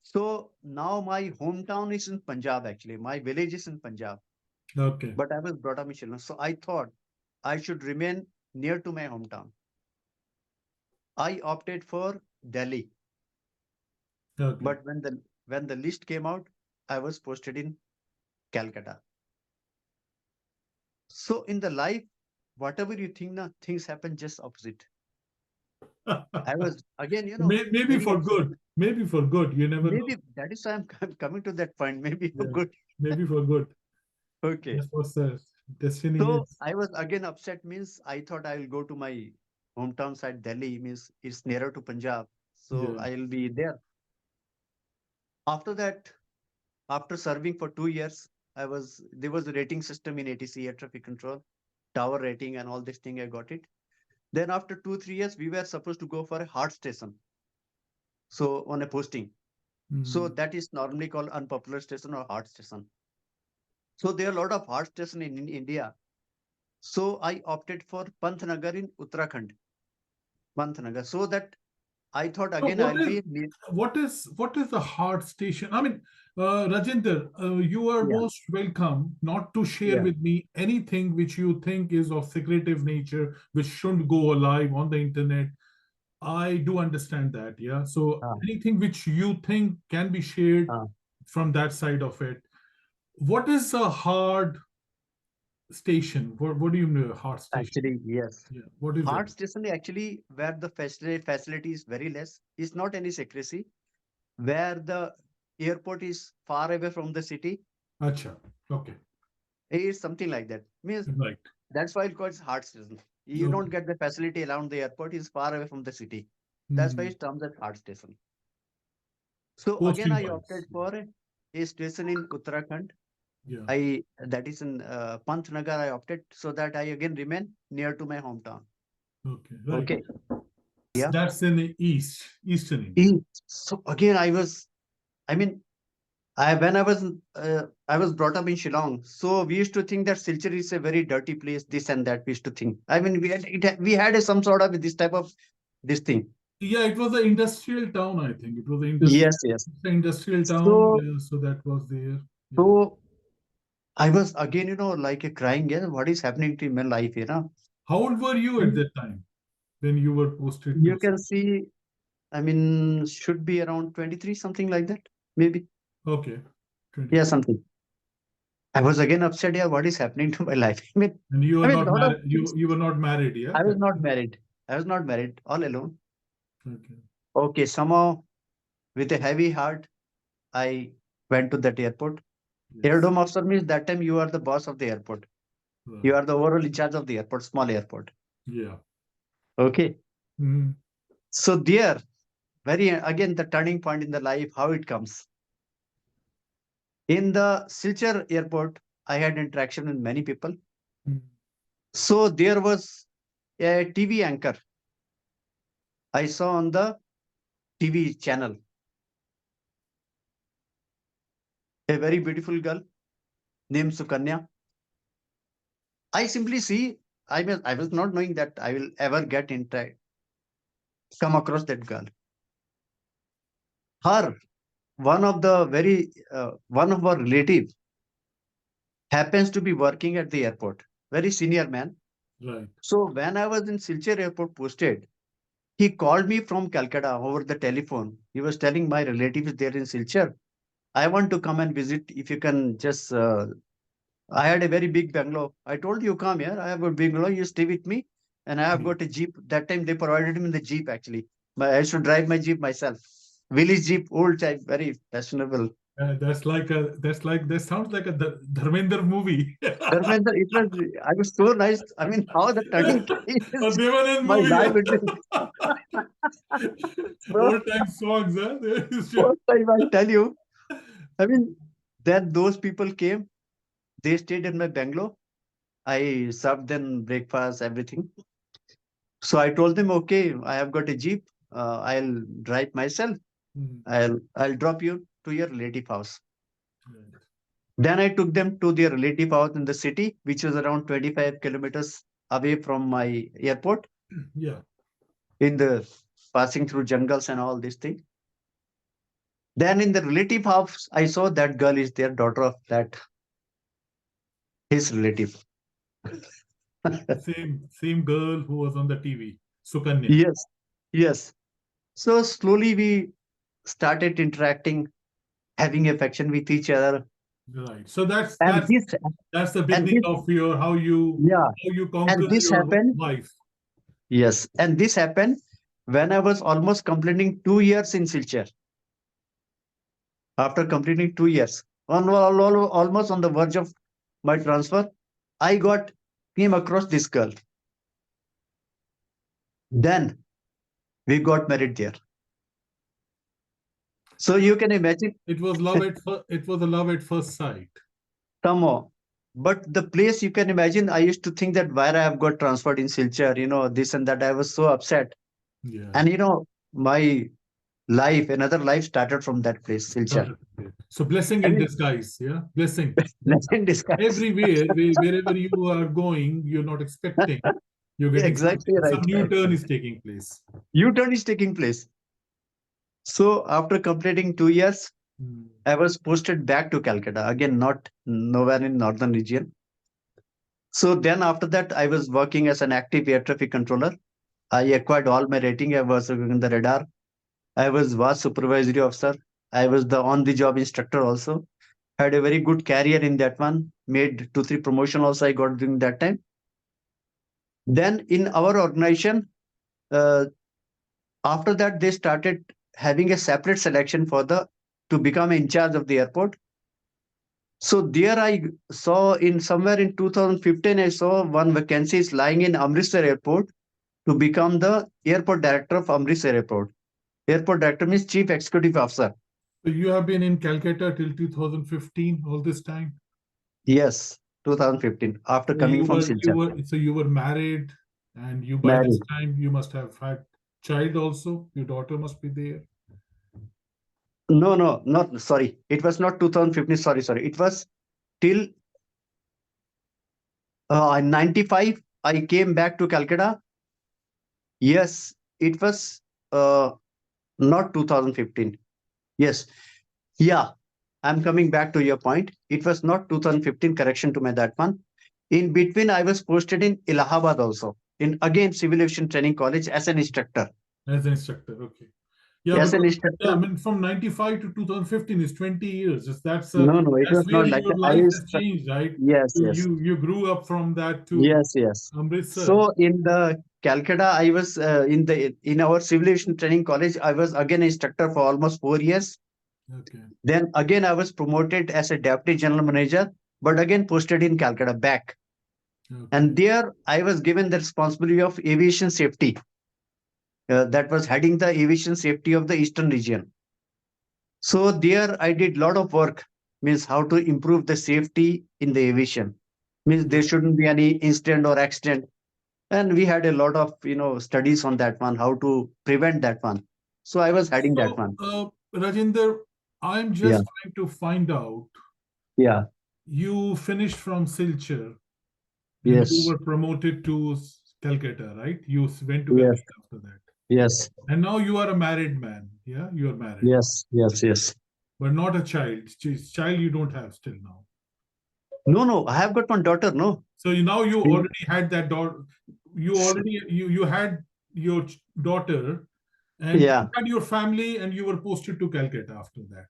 So now my hometown is in Punjab, actually. My village is in Punjab, Okay. but I was brought up in Shillong. So I thought I should remain near to my hometown. I opted for Delhi, Okay. but when the list came out, I was posted in Calcutta. So in the life, whatever you think, now things happen just opposite. I was again, Maybe very for upset. good. Maybe for good. You never know. Maybe that is why I'm coming to that point. Maybe for Yeah. good. Maybe for good. Okay. That's what the destiny So is. I was again upset, means I thought I'll go to my hometown side, Delhi, means it's nearer to Punjab. So Yeah. I'll be there. After that, after serving for 2 years, there was a rating system in ATC, air traffic control, tower rating and all this thing. I got it. Then after 2, 3 years, we were supposed to go for a hard station. So on a posting. So Mm. that is normally called unpopular station or hard station. So there are a lot of hard station in India. So I opted for Pantnagar in Uttarakhand. Pantnagar. So that I thought So again I'll be near. what is the hard station? I mean, Rajender, you are Yeah, most welcome not to share yeah, with me anything which you think is of secretive nature, which shouldn't go live on the internet. I do understand that. Yeah. So uh, anything which you think can be shared uh, from that side of it. What is a hard station? What do you mean a hard station? actually, yes. Yeah. What is it? Hard station actually where the facility is very less. Is not any secrecy. Where the airport is far away from the city, Acha. Okay. is something like that. Means Right. that's why it calls hard station. You don't Okay. get the facility around the airport. Is far away from the city. That's why Mhm. it's termed as hard station. So again, Posting I wise. opted for a station in Uttarakhand. Yeah. I That is in Pantnagar. I opted so that I again remain near to my hometown. Okay. Right. Okay. Yeah. That's in the Eastern India. So again, I mean, I was brought up in Shillong, so we used to think that Silchar is a very dirty place. This and that we used to think. I mean, we had some sort of this type of this thing. Yeah, it was an industrial town, I think. It was an Yes, yes. industrial town. So Yeah, so that was there. Yeah. so I was again, like a crying. Yeah, what is happening to my life? How old were you at And that time when you were posted you to? can see. I mean, should be around 23, something like that, maybe. Okay, Yeah, 23. something. I was again upset. Yeah, what is happening to my life? And you I were mean, not lot of married. things. You were not married, yeah? I was not married. I was not married. All alone. Okay. Okay, somehow with a heavy heart, I went to that airport. Yes. Aerodrome officer means that time you are the boss of the airport. You Right. are the overall in charge of the airport, small airport. Yeah. Okay. Mhm. So there, very again the turning point in the life, how it comes. In the Silchar airport, I had interaction with many people. Mhm. So there was a TV anchor. I saw on the TV channel a very beautiful girl named Sukanya. I simply see, I was not knowing that I will ever come across that girl. Her, one of our relatives happens to be working at the airport, very senior man. Right. So when I was in Silchar airport posted, he called me from Calcutta over the telephone. He was telling my relatives there in Silchar, I want to come and visit. If you can just, I had a very big bungalow. I told you come here. I have a big bungalow. You stay with me, and I have got a jeep. That time they provided me the jeep actually. But I should drive my jeep myself. Village jeep, old type, very fashionable. That sounds like a Dharmender movie. Dharmender, I was so nice. I mean, how the turning point A is Devanand my movie. life. It is so Old time songs, huh? first time I tell you. I mean, then those people came. They stayed in my bungalow. I served them breakfast, everything. So I told them, okay, I have got a jeep. I'll drive myself. Mhm. I'll drop you to your relative house. Right. Then I took them to their relative house in the city, which was around 25 kilometers away from my airport, Yeah. in the passing through jungles and all these things. Then in the relative house, I saw that girl is their daughter of that his relative. Same girl who was on the TV, Sukanya. Yes, yes. So slowly we started interacting, having affection with each other, Right. So that's and that's this that's the and beginning this of your yeah, how you conquer and this your happened. wife. Yes, and this happened when I was almost completing 2 years in Silchar. After completing 2 years, almost on the verge of my transfer, I came across this girl. Then we got married there. So you can imagine It was a love at first sight. somehow. But the place you can imagine, I used to think that why I have got transferred in Silchar, this and that. I was so upset. Yeah. And my another life started from that place, Silchar. So blessing I in mean, disguise, yeah, blessing. let's in disguise. Everywhere, wherever you are going, you're not expecting. You're getting Exactly something. right. Some new turn is taking place. U-turn is taking place. So after completing 2 years, Hmm. I was posted back to Calcutta. Again, not nowhere in northern region. So then after that, I was working as an active air traffic controller. I acquired all my rating. I was working on the radar. I was supervisory officer. I was the on-the-job instructor also. Had a very good career in that one. Made 2, 3 promotion also I got during that time. Then in our organization, uh, after that they started having a separate selection to become in charge of the airport. So there I saw in somewhere in 2015, I saw one vacancy is lying in Amritsar Airport to become the airport director of Amritsar Airport. Airport director means chief executive officer. So you have been in Calcutta till 2015, all this time. Yes, 2015. After So coming from Silchar, you were married, and you by this married. time you must have had child also. Your daughter must be there. No, no, not sorry. It was not 2015. Sorry. It was till 95. I came back to Calcutta. Yes, it was uh, not 2015. Yes, yeah. I'm coming back to your point. It was not 2015. Correction to my that one. In between, I was posted in Allahabad also. In again Civil Aviation Training College as an instructor. As an instructor, okay. Yeah, As an yeah, I instructor. mean, from 95 to 2015 is 20 years. No, it That's was where not like your that. life has changed, right? Yes, You yes. you grew up from that to Yes. Amritsar. So in the Calcutta, I was in our civil aviation training college. I was again instructor for almost 4 years. Okay, Then again, I was promoted as a deputy general manager, but again posted in Calcutta back. And okay, there, I was given the responsibility of aviation safety. That was heading the aviation safety of the eastern region. So there, I did lot of work. Means how to improve the safety in the aviation. Means there yeah, shouldn't be any incident or accident. And we had a lot of, studies on that one, how to prevent that one. So I was heading that So, one. Rajinder, I'm Yeah, just trying to find out. yeah, You finished from Silchar and you yes, were promoted to Calcutta, right? You went to yes, Calcutta after that. yes, And now you are a married man. Yeah, you are married, yes, yes, yes. but not a child. Child you don't have still now. No, no, I have got one daughter. No, So now you She- already had that daughter. You had your daughter, and you yeah. had your family, and you were posted to Calcutta after that.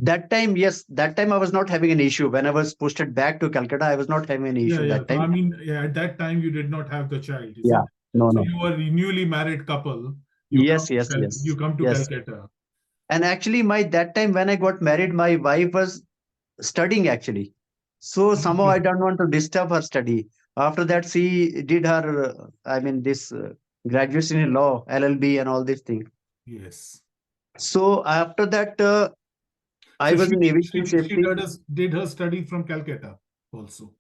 That time, yes, that time I was not having an issue. When I was posted back to Calcutta, I was not having any Yeah, issue yeah. that So I time. mean, yeah, at that time you did not have the child, Yeah, isn't it? no, So no. you were a newly married couple. Yes, yes, You yes, come to yes. Calcutta. And actually, my that time when I got married, my wife was studying actually. So somehow I Okay. don't want to disturb her study. After that, she did her, this graduation in law, LLB, and all these things. Yes. So after that, I So was in aviation she safety. did her study from Calcutta also.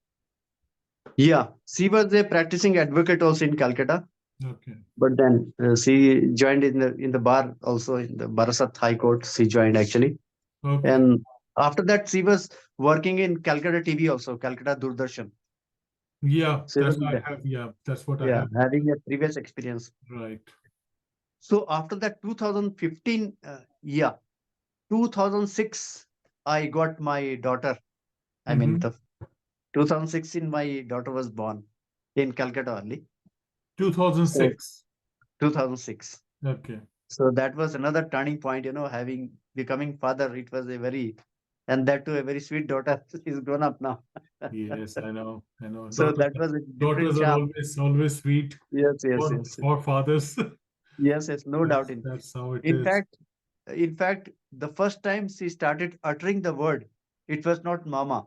Yeah, she was a practicing advocate also in Calcutta. Okay. But then she joined in the bar also in the Barasat High Court. She joined actually, Okay. and after that she was working in Calcutta TV also, Calcutta Doordarshan. Yeah, She was in Yeah, that's what I yeah, have. having a previous experience. Right. So after that, 2015, 2006, I got my daughter. I mean, Mm-hmm. the 2016, my daughter was born in Calcutta only. So 2006. 2006. Okay. So that was another turning point, having becoming father. It was a very, and that too a very sweet daughter. She's grown up now. Yes, I know. I know. So that was a different Daughters are charm. always sweet Yes, yes, for yes, fathers. yes, yes, no doubt. That's how it In is. fact, in fact, the first time she started uttering the word, it was not mama.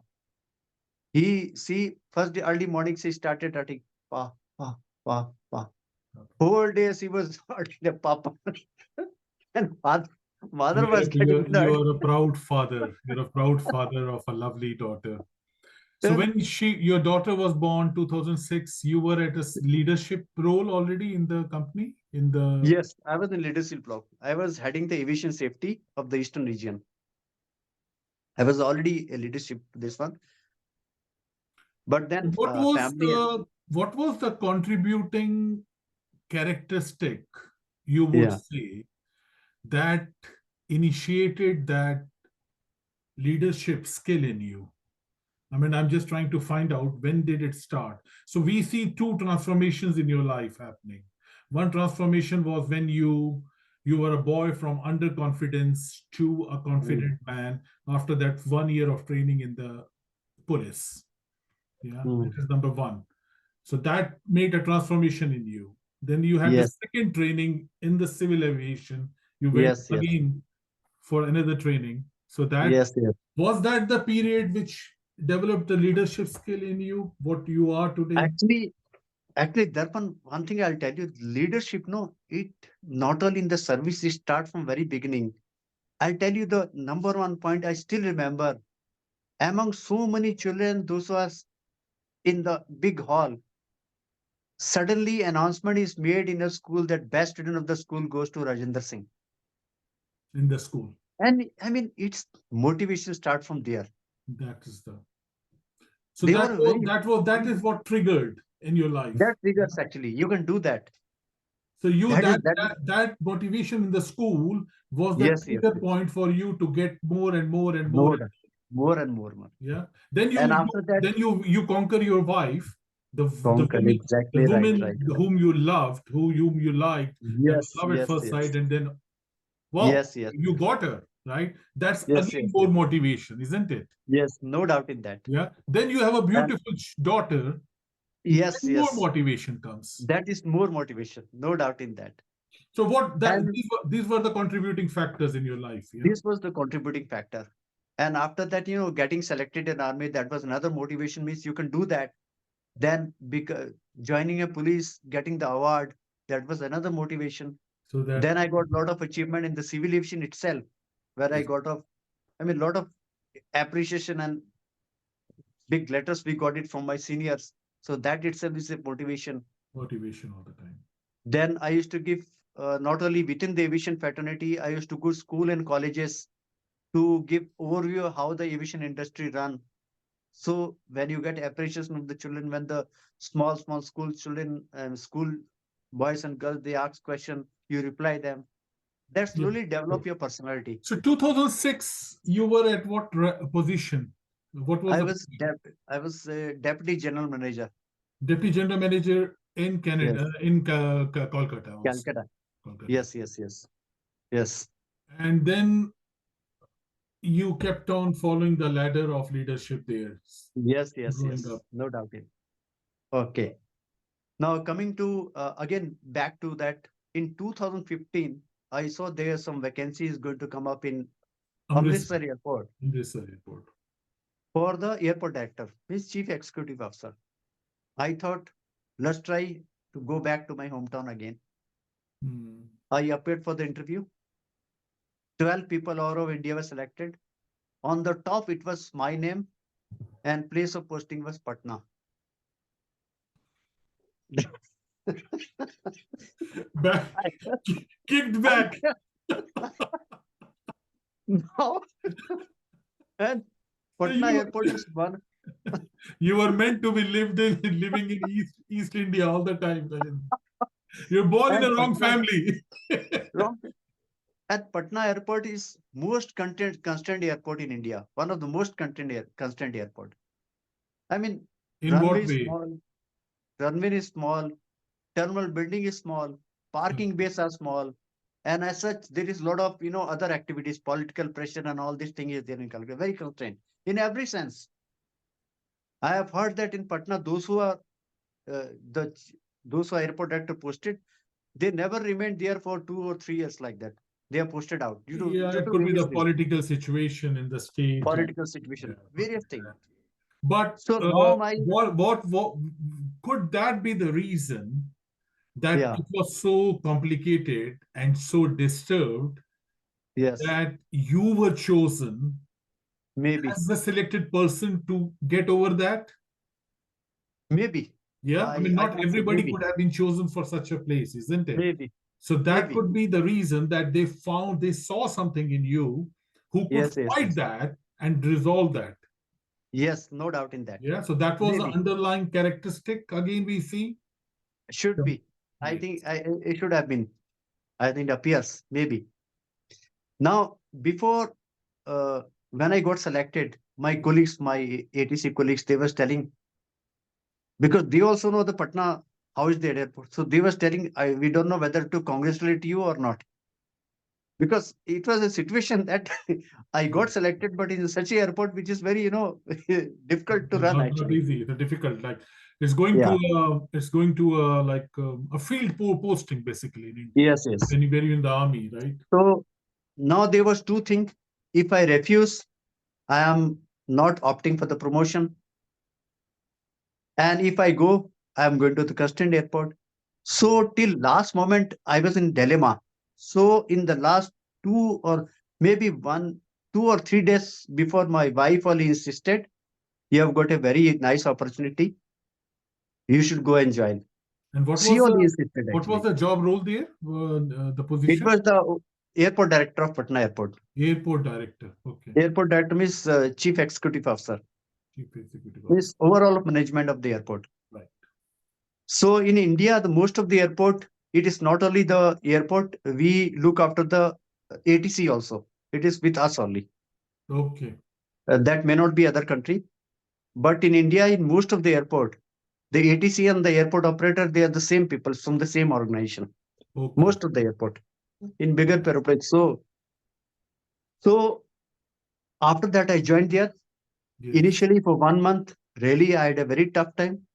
She first the early morning she started uttering pa pa pa pa. Whole day she was uttering the papa, and mother was getting You annoyed. are a proud father. You're a proud father of a lovely daughter. So Then when your daughter was born 2006, you were at a leadership role already in the company in the. yes, I was in leadership block. I was heading the aviation safety of the eastern region. I was already a leadership this one, but then family. What was the contributing characteristic you would Yeah. say that initiated that leadership skill in you? I mean, I'm just trying to find out when did it start. So we see two transformations in your life happening. One transformation was when you were a boy from underconfidence to a Mm, confident man after that 1 year of training in the police. Yeah, mm. that is number one. So that made a transformation in you. Then you had the Yes, second training in the civil aviation. You went yes, yes, again for another training. So that yes, yes. was that the period which developed the leadership skill in you, what you are today? Actually, actually, Darpan, one thing I'll tell you, leadership, no, it not only in the service, it start from very beginning. I'll tell you the number one point I still remember. Among so many children, those was in the big hall, suddenly announcement is made in a school that best student of the school goes to Rajender Singh. In the school. And I mean, its motivation start from there. That is the so They were very, that is what triggered in your life. that triggers actually. You can do that. So That is that. that motivation in the school was the Yes, yes, trigger yes. point for you to get more and more and more. More, more and more, more. Yeah. And after that, Then you conquer your wife, conquer. the Exactly right, woman right. whom you loved, whom you liked, that was Yes, love at yes, first yes. sight, and then wow, Yes, yes, you got her, right? That's yes, again yes, more yes. motivation, isn't it? Yes, no doubt in that. Yeah. Then you have a And beautiful daughter, yes, then more yes, motivation comes. that is more motivation, no doubt in that. So what that And these were the contributing factors in your life, yeah? this was the contributing factor. And after that, getting selected in army, that was another motivation, means you can do that. Then joining a police, getting the award, that was another motivation. So that Then I got a lot of achievement in the civil aviation itself, where I got lot of appreciation and big letters we got it from my seniors. So that itself is a motivation. Motivation all the time. Then I used to give, not only within the aviation fraternity, I used to go school and colleges to give overview of how the aviation industry run. So when you get appreciation of the children, when the small school children and school boys and girls, they ask question, you reply them. That Yeah. slowly develop your personality. So 2006, you were at what position? What was I the was I was a deputy general manager. deputy general manager in Canada, Yes, in Kolkata also. Calcutta. Kolkata. Yes. And then you kept on following the ladder of leadership there, growing Yes. up. No doubt in. Okay. Now coming to again back to that, in 2015, I saw there some vacancies going to come up in Amritsar, Amritsar Airport Amritsar Airport. for the airport director, his chief executive officer. I thought, let's try to go back to my hometown again. Hmm. I appeared for the interview. 12 people out of India were selected. On the top, it was my name, and place of posting was Patna. Back, I, kicked I back. now, and Patna You Airport is one you were meant to be living in East India all the time, Rajendra. You're born in and a wrong Patna family. wrong. And Patna Airport is most constant airport in India. One of the most constant airport. I mean, In runway what is way? small, runway is small, terminal building is small, parking Okay. bays are small, and as such, there is a lot of other activities, political pressure, and all these things is there in Calcutta. Very constrained in every sense. I have heard that in Patna, those who are the those who are airport director posted, they never remained there for 2 or 3 years like that. They are posted out Yeah, due it to could be various the reasons, political situation in the state. political Yeah, situation, could be various things. that. But So now my what could that be the reason that yeah it was so complicated and so disturbed yes that you were chosen maybe as the selected person to get over that? maybe Yeah, I mean, I not can say everybody maybe could have been chosen for such a place, isn't it? maybe So that maybe could be the reason that they saw something in you who could fight yes that and resolve that. yes, no doubt in that. Yeah, so that was the Maybe underlying characteristic again we see. should be. I Nice. think it should have been. I think it appears maybe. Now before when I got selected, my colleagues, my ATC colleagues, they were telling because they also know the Patna how is their airport. So they was telling, we don't know whether to congratulate you or not because it was a situation that I got selected, but in such a airport which is very difficult to run Not actually. easy. It's difficult. Like Yeah. it's going to like a field posting basically in India. Yes. When you're in the army, right? So now there was two things. If I refuse, I am not opting for the promotion. And if I go, I am going to the Custom Airport. So till last moment, I was in dilemma. So in the last maybe 2 or 3 days before, my wife only insisted, you have got a very nice opportunity. You should go and join. And She only insisted what was actually. the job role there? The It position? was the airport director of Patna Airport. Airport director. Okay. Airport director means chief executive officer, Chief executive officer. means overall of management of the airport. Right. So in India, the most of the airport, it is not only the airport, we look after the ATC also. It is with us only. Okay. That may not be other country, but in India, in most of the airport, the ATC and the airport operator, they are the same people from the same organization. Okay. Most of the airport in bigger airports. So after that, I joined there. Yes. Initially, for 1 month, really, I had a very tough time.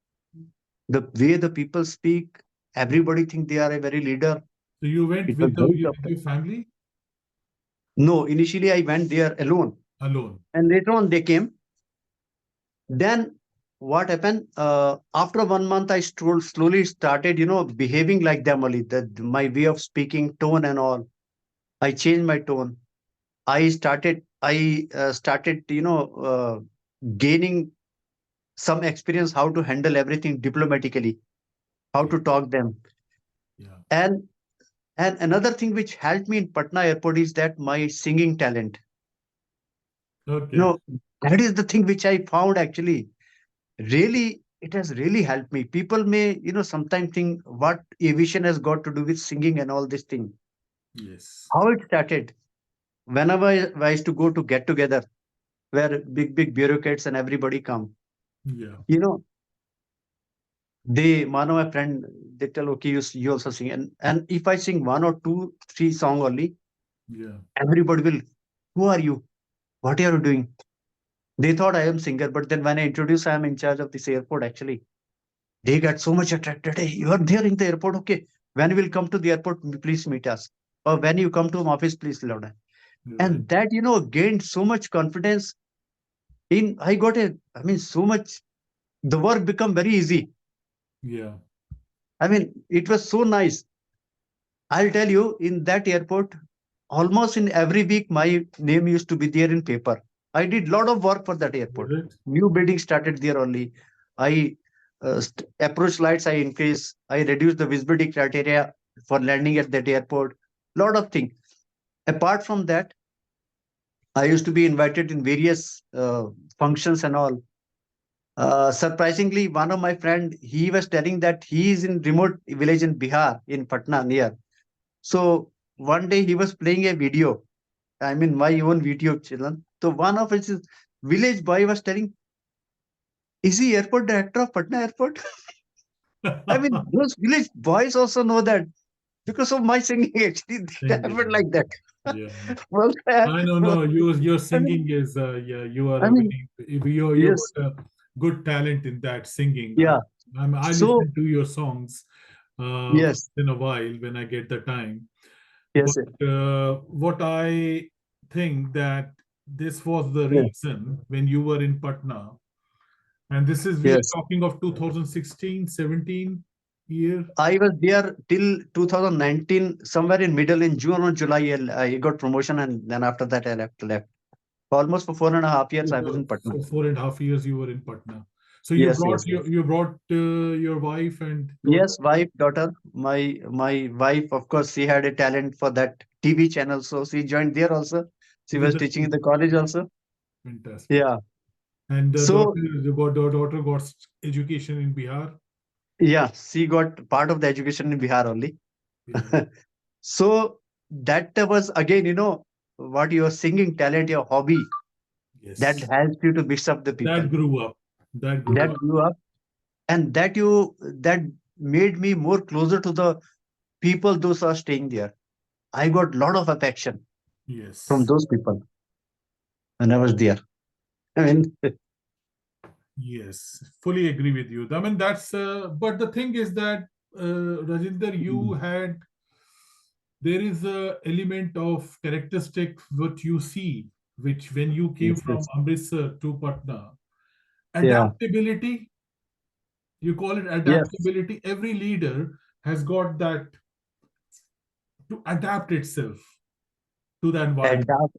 The way the people speak, everybody think they are a very leader. So you went It was very tough. with your family No, initially I went there alone, alone. and later on they came. Then what happened? After 1 month, I slowly started, behaving like them only. My way of speaking, tone, and all. I changed my tone. I started, gaining some experience how to handle everything diplomatically, how Yeah. to talk them. Yeah. And another thing which helped me in Patna airport is that my singing talent. You Okay. know, that is the thing which I found actually really, it has really helped me. People may, sometimes think what aviation has got to do with singing and all this thing. Yes. How it started. Whenever I used to go to get together where big bureaucrats and everybody come, Yeah. you know, they, one of my friend, they tell, okay, you also sing. And if I sing one or two, three song only, Yeah. everybody will, who are you? What are you doing? They thought I am singer, but then when I introduce I am in charge of this airport, actually, they got so much attracted. Hey, you are there in the airport. Okay. When you will come to the airport, please meet us. Or when you come to my office, please load us. Right. And that, gained so much confidence in, I mean, so much, the work become very easy. Yeah. I mean, it was so nice. I'll tell you, in that airport, almost in every week, my name used to be there in paper. I did lot of work for that Is airport. it? New building started there only. I approach lights I increase. I reduce the visibility criteria for landing at that airport. Lot of things. Apart from that, I used to be invited in various functions and all. Surprisingly, one of my friend, he was telling that he is in remote village in Bihar, in Patna near. So one day he was playing a video. I mean, my own video channel. So one of his village boy was telling, "Is he airport director of Patna Airport?" I mean, those village boys also know that because of my singing. Actually, it happened Singing. like that. Yeah. Well, I know, no, your singing is yeah, you are I a mean, very you yes, got a good talent in that singing. yeah. I So listen to your songs yes, once in a while when I get the time. yes, But what I think that this was the yes, reason when you were in Patna, and this is we are yes. talking of 2016, 17 year. I was there till 2019, somewhere in middle in June or July. I got promotion, and then after that I left. Almost for 4.5 years, I was in Patna. For 4.5 years you were in Patna. So Yes, yes, yes. you brought your wife and daughter Yes, wife, daughter. My wife, of course, she had a talent for that TV channel, so she joined there also. She with was the teaching in the TV. college also. Fantastic. Yeah. And So the daughter got education in Bihar. yeah, she got part of the education in Bihar only. Yeah. So that was again, what your singing talent, your hobby, that Yes. helps you to mix up the people. That grew up. That grew That up. grew up, and that made me more closer to the people those are staying there. I got lot of affection from Yes. those people when I was there. I mean, Yes. Fully agree with you. I mean, that's, but the thing is that, Rajinder, there is a element of characteristic what you see, which when you came yes, from yes. Amritsar to Patna, Yeah, adaptability, you call it yes, adaptability. Every leader has got that to adapt itself to the and environment. that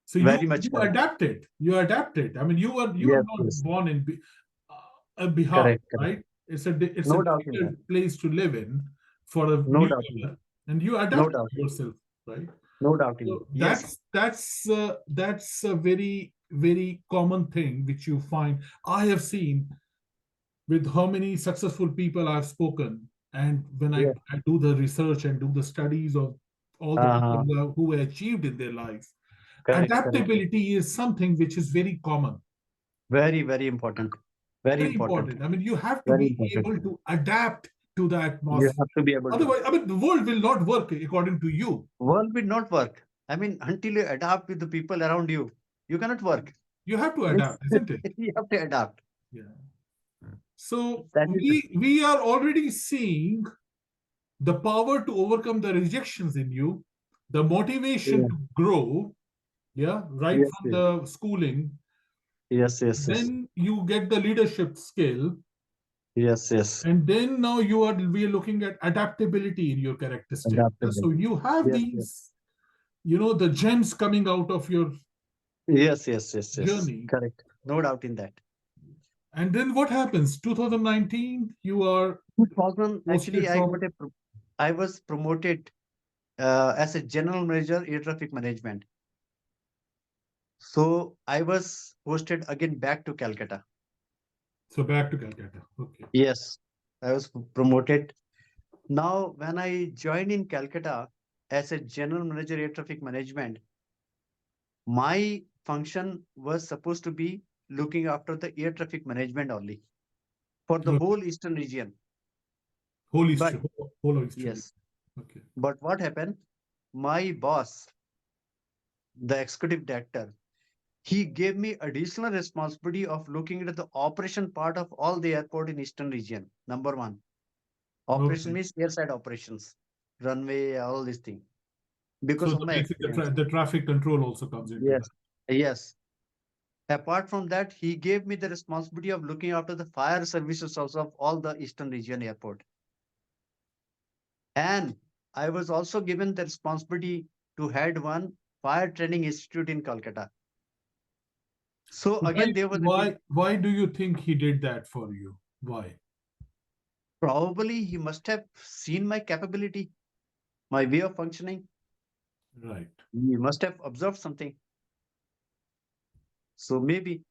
So very much you correct. adapted. You adapted. I mean, you were Yes, not yes, born in Bihar, correct, correct. right? It's a No doubt in difficult that. place to live in for a No doubt in that. newcomer, and you No adapted doubt in that. yourself, right? No doubt in that. So Yes, that's a very common thing which you find. I have seen with how many successful people I've spoken, and when yes. I do the research and do the studies of all the people Uh-huh. who achieved in their life, Correct, correct. adaptability is something which is very common, Very, very important. Very very important. important. I mean, you have to Very be important. able to adapt to the You atmosphere. have to be able to. Otherwise, I mean, the world will not work according to you. World will not work. I mean, until you adapt with the people around you, you cannot work. You have to It's, adapt, isn't it? you have to adapt. Yeah. So That is we are already seeing the power to overcome the rejections in you, the motivation yeah. to grow, yeah, right Yes, from yes, the schooling. yes, yes, yes, Then you get the leadership skill, yes, yes. and then now we are looking at adaptability in your characteristic. Adaptable. So you have Yes, yes, these, the gems coming out of your yes, yes, yes, yes. journey. Correct. No doubt in that. And then what happens? 2019, you are 2000, actually, posted from. I was promoted as a general manager air traffic management. So I was posted again back to Calcutta. So back to Calcutta. Okay. Yes, I was promoted. Now, when I joined in Calcutta as a general manager air traffic management, my function was supposed to be looking after the air traffic management only for the Okay. whole eastern region. Whole But history, whole history. yes, Okay. but what happened? My boss, the executive director, he gave me additional responsibility of looking at the operation part of all the airport in eastern region. Number one, operation Okay. means airside operations, runway, all these things. Because So of the my basic, experience. the traffic control also comes into Yes. that. Yes. Apart from that, he gave me the responsibility of looking after the fire services also of all the eastern region airport. And I was also given the responsibility to head one fire training institute in Calcutta. So Why, again, there was a big, why do you think he did that for you? Why? probably he must have seen my capability, my way of functioning. Right. He must have observed something. So maybe.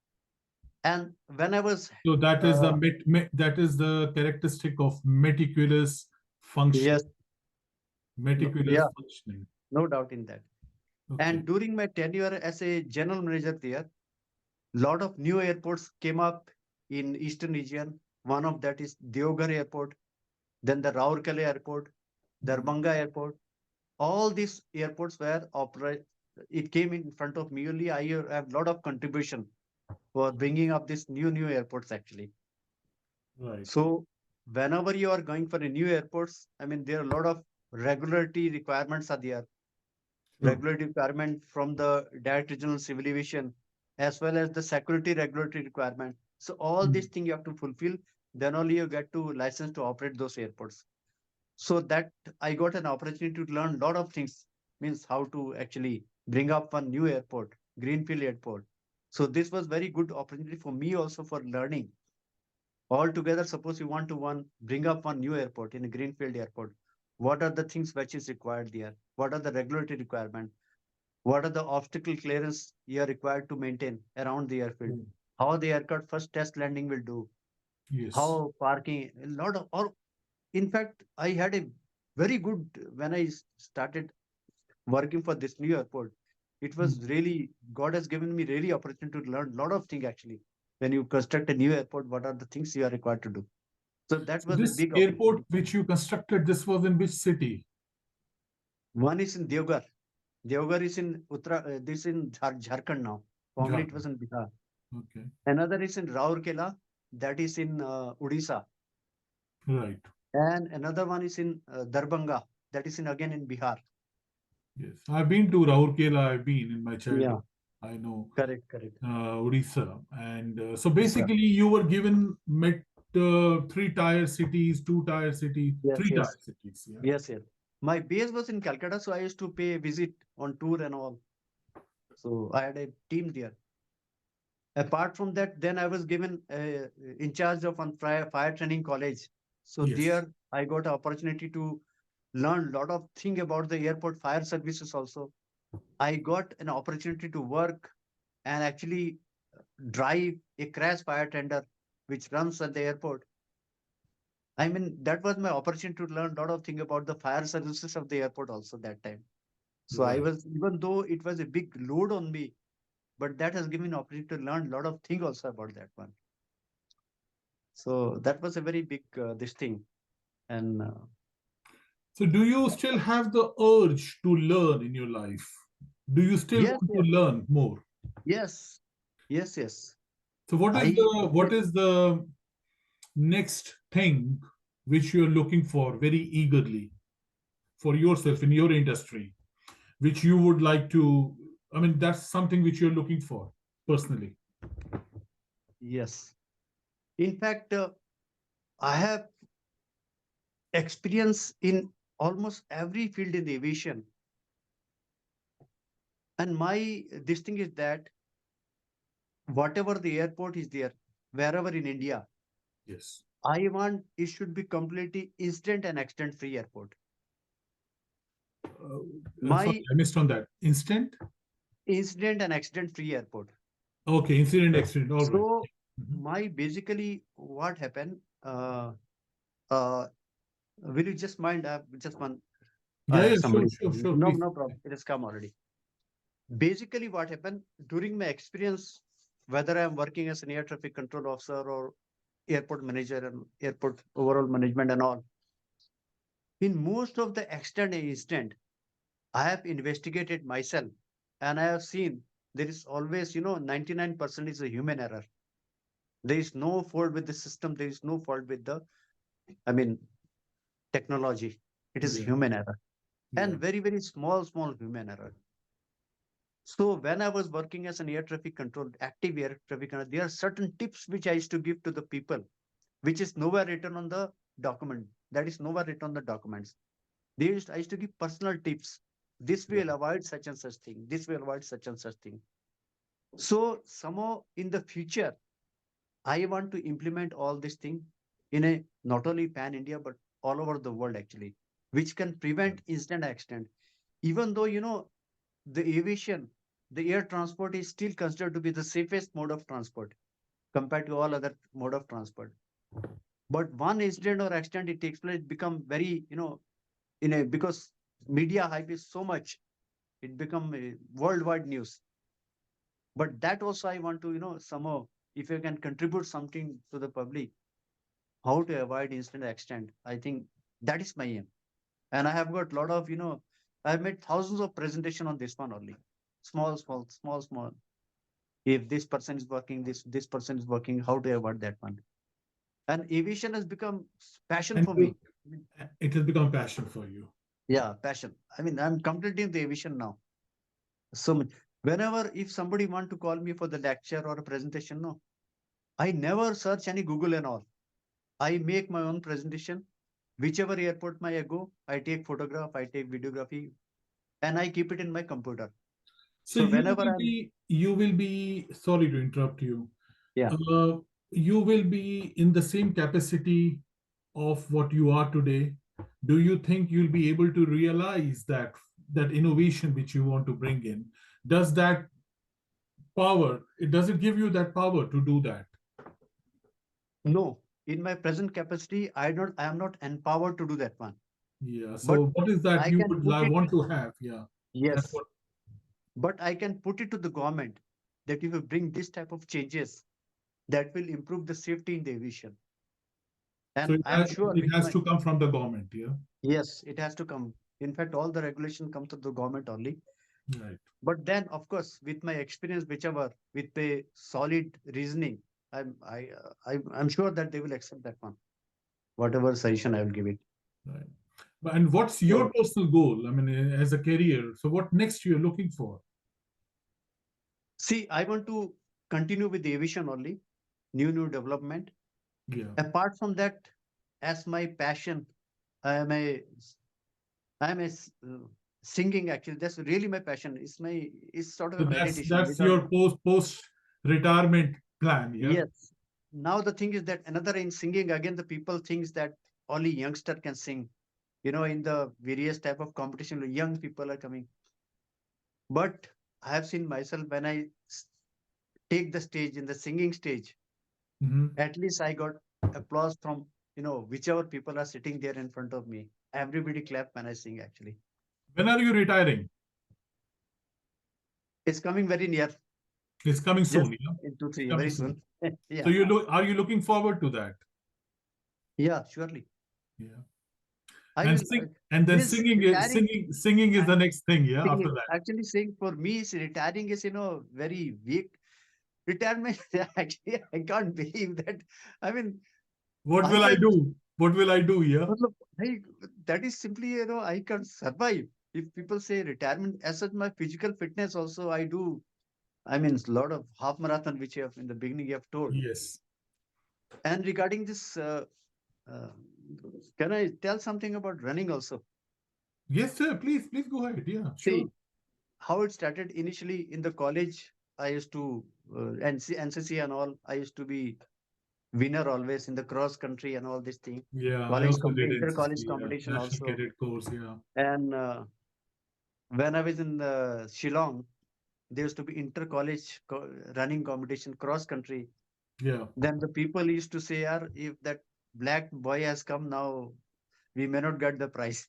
And when I was, So that is the uh, that is the characteristic of meticulous function, yes, no, meticulous yeah, functioning. no doubt in that. Okay. And during my tenure as a general manager there, lot of new airports came up in eastern region. One of that is Deoghar Airport, then the Raurkela Airport, Mhm. Darbhanga Airport. All these airports were operate. It came in front of me. Only I have lot of contribution for bringing up these new airports actually. Right. So whenever you are going for a new airports, I mean there are a lot of regulatory requirements are there. True. Regulatory requirement from the Directorate Regional Civil Aviation, as well as the security regulatory requirement. So all these Mhm. things you have to fulfill, then only you get to license to operate those airports. So that I got an opportunity to learn a lot of things, means how to actually bring up one new airport, greenfield airport. So this was very good opportunity for me also for learning. Altogether, suppose you want to bring up one new airport in a greenfield airport. What are the things which is required there? What are the regulatory requirements? What are the obstacle clearance you are required to maintain around the airfield? Mm. How the aircraft first test landing will do? Yes. How parking? A lot of, or in fact, I had a very good when I started working for this new airport. It was Mm. really God has given me really opportunity to learn a lot of things actually. When you construct a new airport, what are the things you are required to do? So that So was a this big airport opportunity. which you constructed, this was in which city? One is in Deoghar. Deoghar is in this in Jharkhand now. Formerly it was Jharkhand. in Bihar. Okay. Another is in Raurkela, that is in Odisha, Right. and another one is in Darbhanga, that is in again in Bihar. Yes. I've been to Raurkela. I've been in my childhood. Yeah, I know correct, correct. Odisha. And so Odisha. basically, you were given met three tier cities, two tier cities, Yes, three tier yes, cities. Yeah. yes, yes. My base was in Calcutta, so I used to pay a visit on tour and all. So I had a team there. Apart from that, then I was given in charge of one fire training college. So Yes. there I got an opportunity to learn a lot of thing about the airport fire services also. I got an opportunity to work and actually drive a crash fire tender which runs at the airport. I mean, that was my opportunity to learn a lot of things about the fire services of the airport also that time. So I Right. was, even though it was a big load on me, but that has given me opportunity to learn a lot of things also about that one. So that was a very big this thing. And So do you still have the urge to learn in your life? Do you still yes, want to yes, learn more? yes, yes, yes. So what is I the actually, next thing which you're looking for very eagerly for yourself in your industry, which you would like to, I mean, that's something which you're looking for personally. yes. In fact, I have experience in almost every field in the aviation. And my this thing is that whatever the airport is there, wherever in India, Yes. I want it should be completely instant and accident free airport. Sorry, My I missed on that. Instant? incident and accident free airport. Okay, incident, accident. All right. So Mhm. my basically what happened, uh, will you just mind, just one, I Yeah, have yeah, sure, somebody. sure, sure. No, Please. no problem. It has come already. Basically, what happened during my experience, whether I am working as an air traffic control officer or airport manager and airport overall management and all, in most of the extent and instant, I have investigated myself and I have seen there is always, 99% is a human error. There is no fault with the system. There is no fault with the, I mean, technology. It is Yeah, human error and yeah. very, very small, small human error. So when I was working as an air traffic control, active air traffic control, there are certain tips which I used to give to the people, which is nowhere written on the document. That is nowhere written on the documents. I used to give personal tips. This Yeah. will avoid such and such thing. This will avoid such and such thing. So somehow in the future, I want to implement all this thing in a not only pan India but all over the world actually, which can prevent instant accident. Even though the aviation, the air transport is still considered to be the safest mode of transport compared to all other mode of transport. But one incident or accident it takes place, become very in a because media hype is so much, it become a worldwide news. But that also I want to somehow, if you can contribute something to the public, how to avoid instant accident. I think that is my aim. And I have got a lot of, I've made thousands of presentation on this one only. Small, small, small, small. If this person is working, this person is working, how to avoid that one. And aviation has become passion And for you, me. I mean, it has become passion for you. yeah, passion. I mean, I'm completely in the aviation now. So whenever if somebody want to call me for the lecture or a presentation, no, I never search any Google and all. I make my own presentation. Whichever airport may I go, I take photograph, I take videography, and I keep it in my computer. So So whenever I'm, you will be, sorry to interrupt you. yeah, Uh, you will be in the same capacity of what you are today. Do you think you'll be able to realize that innovation which you want to bring in? Does that power, it does it give you that power to do that? no, in my present capacity, I am not empowered to do that one. Yeah. But So what is that I you can would put it, want to have? Yeah. That's yes, what. but I can put it to the government that if you bring this type of changes, that will improve the safety in the aviation. So And I'm sure it with has my, to come from the government. Yeah. yes, it has to come. In fact, all the regulation comes to the government only. Right. But then, of course, with my experience, whichever, with the solid reasoning, I'm sure that they will accept that one, whatever suggestion I will give it. Right. And what's your So, personal goal? I mean, as a career. So what next you're looking for? see, I want to continue with the aviation only, new development. Yeah. Apart from that, as my passion, I am a singing actually. That's really my passion. It's sort of So a meditation that's without. your post retirement plan. Yeah. Yes. Now the thing is that another in singing again, the people thinks that only youngster can sing. In the various type of competition, young people are coming. But I have seen myself when take the stage in the singing stage. Mhm. At least I got applause from whichever people are sitting there in front of me. Everybody clap when I sing. Actually, When are you retiring? it's coming very near. It's coming Just soon. Yeah. in two, It's 3 coming very soon. soon. So Yeah, you look. Are you looking forward to that? yeah, surely. Yeah. I And will. sing. And then This singing. retiring, Singing is I, the next thing. Yeah. After singing. that. Actually, saying for me, is retiring is very weak. Retirement. Actually, I can't believe that. I mean, What I will I can. do? What will I do? Yeah. मतलब, I, that is simply I can survive. If people say retirement, as such, my physical fitness also I do. I mean, a lot of half marathon, which you have in the beginning you have told. Yes. And regarding this, uh, can I tell something about running also? Yes, sir. Please go ahead. Yeah. Sure. See how it started initially in the college. I used to NCC and all. I used to be. winner always in the cross country and all this thing. Yeah, I College also did competition, inter college NCC, competition National also. Cadet Course. Yeah, And when I was in Shillong, there used to be inter college running competition, cross country. yeah, Then the people used to say, "Yaar, if that black boy has come now, we may not get the prize."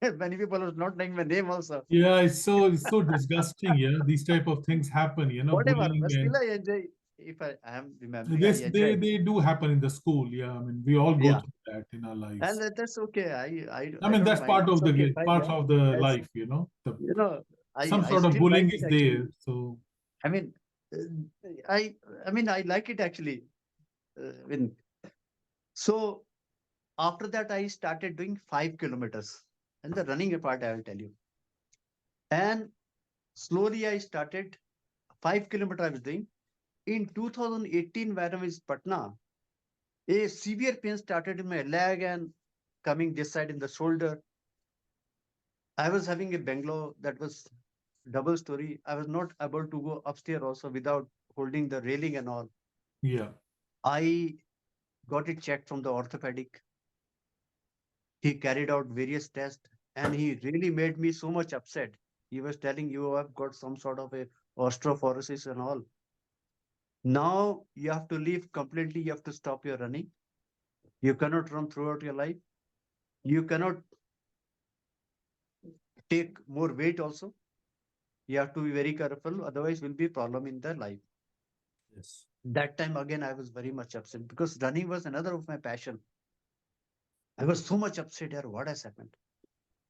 Many people are not knowing my name also. yeah. It's so disgusting. Yeah, these type of things happen. Whatever, Bullying but still and I enjoy. If I am remembering, I this enjoy. they do happen in the school. Yeah, I mean we all go Yeah, through that in our and lives. that's okay. I I mean don't that's mind. part It's of okay, the fine. part Yeah, of the as life. The you know, some I sort of still like bullying it is actually. there. So I mean, I I mean I like it actually. When so after that I started doing 5 kilometers, and the running part I will tell you. And slowly I started 5 kilometer I was doing. In 2018, when I was Patna, a severe pain started in my leg and coming this side in the shoulder. I was having a bungalow that was double story. I was not able to go upstairs also without holding the railing and all. yeah, I got it checked from the orthopedic. He carried out various tests and he really made me so much upset. He was telling you have got some sort of a osteoporosis and all. Now you have to leave completely. You have to stop your running. You cannot run throughout your life. You cannot take more weight also. You have to be very careful. Otherwise, will be a problem in the life. yes, That time again, I was very much upset because running was another of my passion. I was so much upset here. What has happened?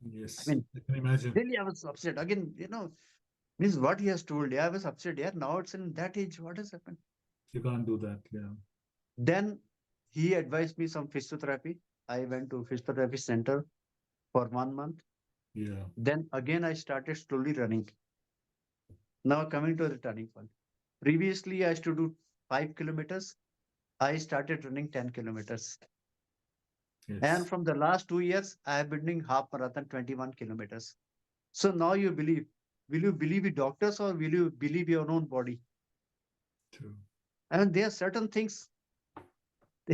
I yes. mean, I can imagine. really, I was upset again. Means what he has told. Yeah, I was upset. Yeah, now it's in that age. What has happened? You can't do that. Yeah, Then he advised me some physiotherapy. I went to physiotherapy center for 1 month. yeah. Then again, I started slowly running. Now coming to the turning point. Previously, I used to do 5 kilometers. I started running 10 kilometers. And Yes. from the last 2 years, I have been doing half marathon 21 kilometers. So now you believe, will you believe the doctors or will you believe your own body? True. And there are certain things. Yeah,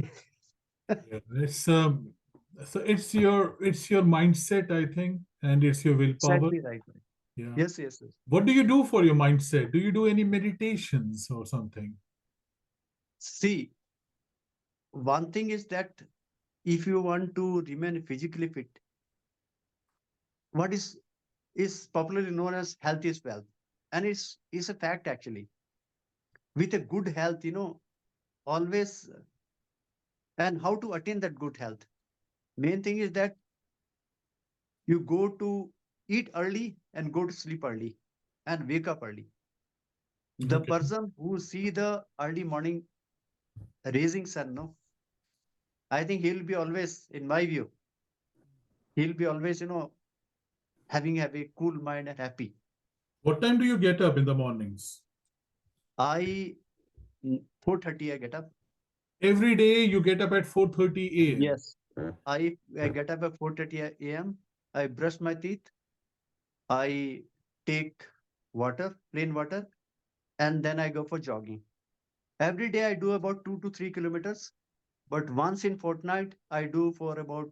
it's your mindset, I think, and it's your willpower. Exactly right. Yeah. Yes, yes, yes. What do you do for your mindset? Do you do any meditations or something? See, one thing is that if you want to remain physically fit, what is popularly known as health is wealth. And it's a fact actually. With a good health, always and how to attain that good health. Main thing is that you go to eat early and go to sleep early and wake up early. The Okay. person who see the early morning raising sun, no, I think he'll be always, in my view, he'll be always, having have a cool mind and happy. What time do you get up in the mornings? I 4:30 I get up. Every day you get up at 4:30 a.m. Yes. I get up at 4:30 a.m. I brush my teeth. I take water, plain water, and then I go for jogging. Every day I do about 2 to 3 kilometers, but once in fortnight I do for about